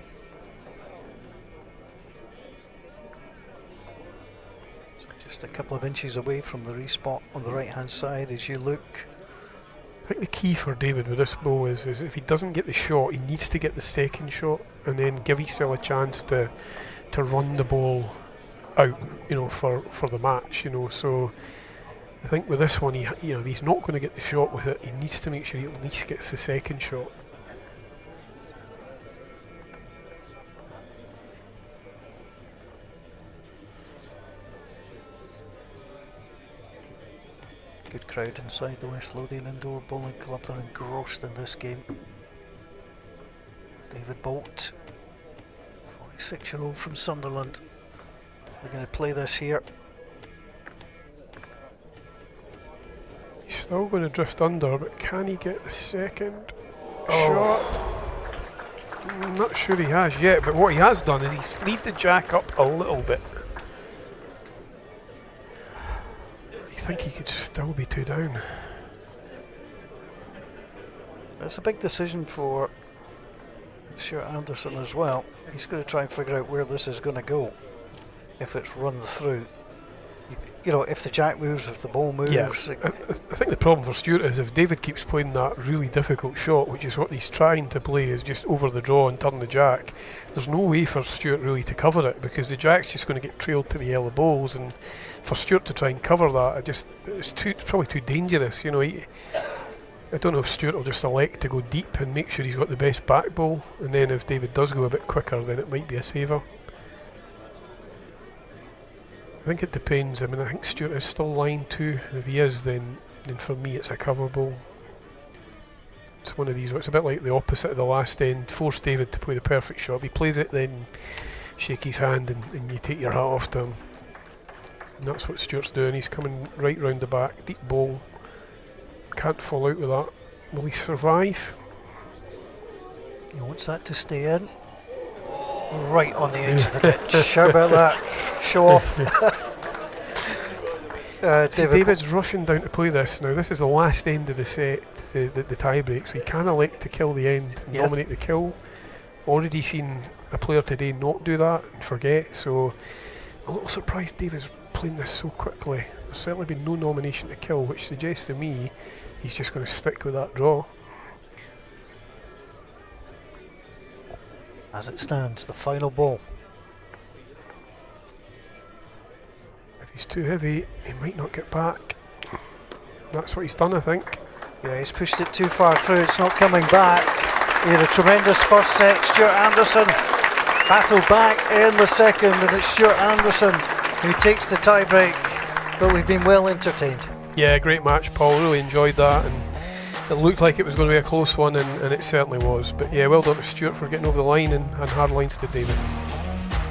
So just a couple of inches away from the respot on the right hand side as you look. I think the key for David with this ball is if he doesn't get the shot, he needs to get the second shot and then give himself a chance to run the ball out, you know, for the match, you know. So I think with this one, if he's not going to get the shot with it, he needs to make sure he at least gets the second shot. Good crowd inside the West Lothian Indoor Bowling Club. They're engrossed in this game. David Bolt, 46-year-old from Sunderland. They're going to play this here. Still going to drift under, but can he get the second shot? I'm not sure he has yet, but what he has done is he's freed the jack up a little bit. I think he could still be 2 down. It's a big decision for Stewart Anderson as well. He's going to try and figure out where this is going to go. If it's run through. You know, if the jack moves, if the ball moves. Yeah, I think the problem for Stewart is if David keeps playing that really difficult shot, which is what he's trying to play, is just over the draw and turn the jack, there's no way for Stewart really to cover it, because the jack's just going to get trailed to the yellow balls, and for Stewart to try and cover that, it's probably too dangerous. You know, I don't know if Stewart will just elect to go deep and make sure he's got the best back ball, and then if David does go a bit quicker, then it might be a saver. I think it depends. I mean, I think Stewart is still line 2, and if he is, then for me it's a cover ball. It's one of these, it's a bit like the opposite of the last end. Force David to play the perfect shot. If he plays it, then shake his hand and you take your hat off to him. And that's what Stewart's doing. He's coming right round the back, deep ball. Can't fall out with that. Will he survive? He wants that to stay in. Right on the edge of the ditch. How about that? Show off. David's rushing down to play this. Now, this is the last end of the set, the tie break, so he can elect to kill the end and dominate the kill. I've already seen a player today not do that and forget, so I'm a little surprised David's playing this so quickly. There's certainly been no nomination to kill, which suggests to me he's just going to stick with that draw. As it stands, the final ball. If he's too heavy, he might not get back. That's what he's done, I think. Yeah, he's pushed it too far through, it's not coming back. He had a tremendous first set. Stewart Anderson battled back in the second, and it's Stewart Anderson who takes the tie break. But we've been well entertained. Yeah, great match, Paul. Really enjoyed that, and it looked like it was going to be a close one, and it certainly was. But yeah, well done to Stewart for getting over the line, and hard lines to David.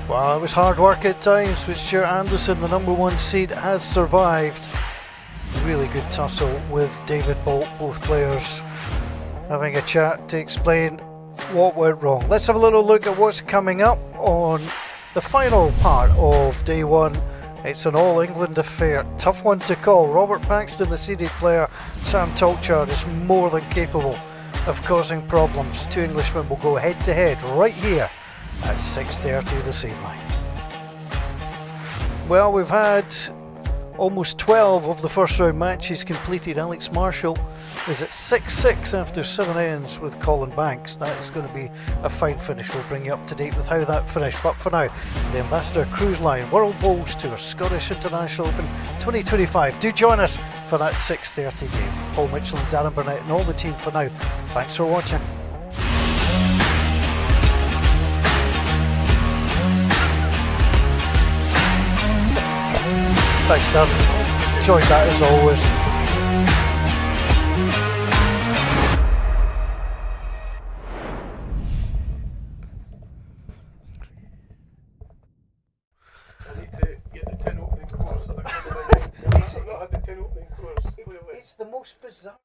Well, it was hard work at times, but Stewart Anderson, the number 1 seed, has survived. Really good tussle with David Bolt, both players having a chat to explain what went wrong. Let's have a little look at what's coming up on the final part of day 1. It's an all-England affair. Tough one to call. Robert Paxton, the seeded player, Sam Tolchard, is more than capable of causing problems. 2 Englishmen will go head-to-head right here at 6:30 this evening. Well, we've had almost 12 of the first round matches completed. Alex Marshall is at 6-6 after 7 ends with Colin Banks. That is going to be a fine finish. We'll bring you up to date with how that finished. But for now, the Ambassador Cruise Line World Bowls Tour Scottish International Open 2025. Do join us for that 6:30 game. Paul Mitchell and Darren Burnett and all the team for now. Thanks for watching. Thanks, Darren. Enjoyed that as always. I need to get the tin opening course. I've not had the tin opening course. It's the most bizarre.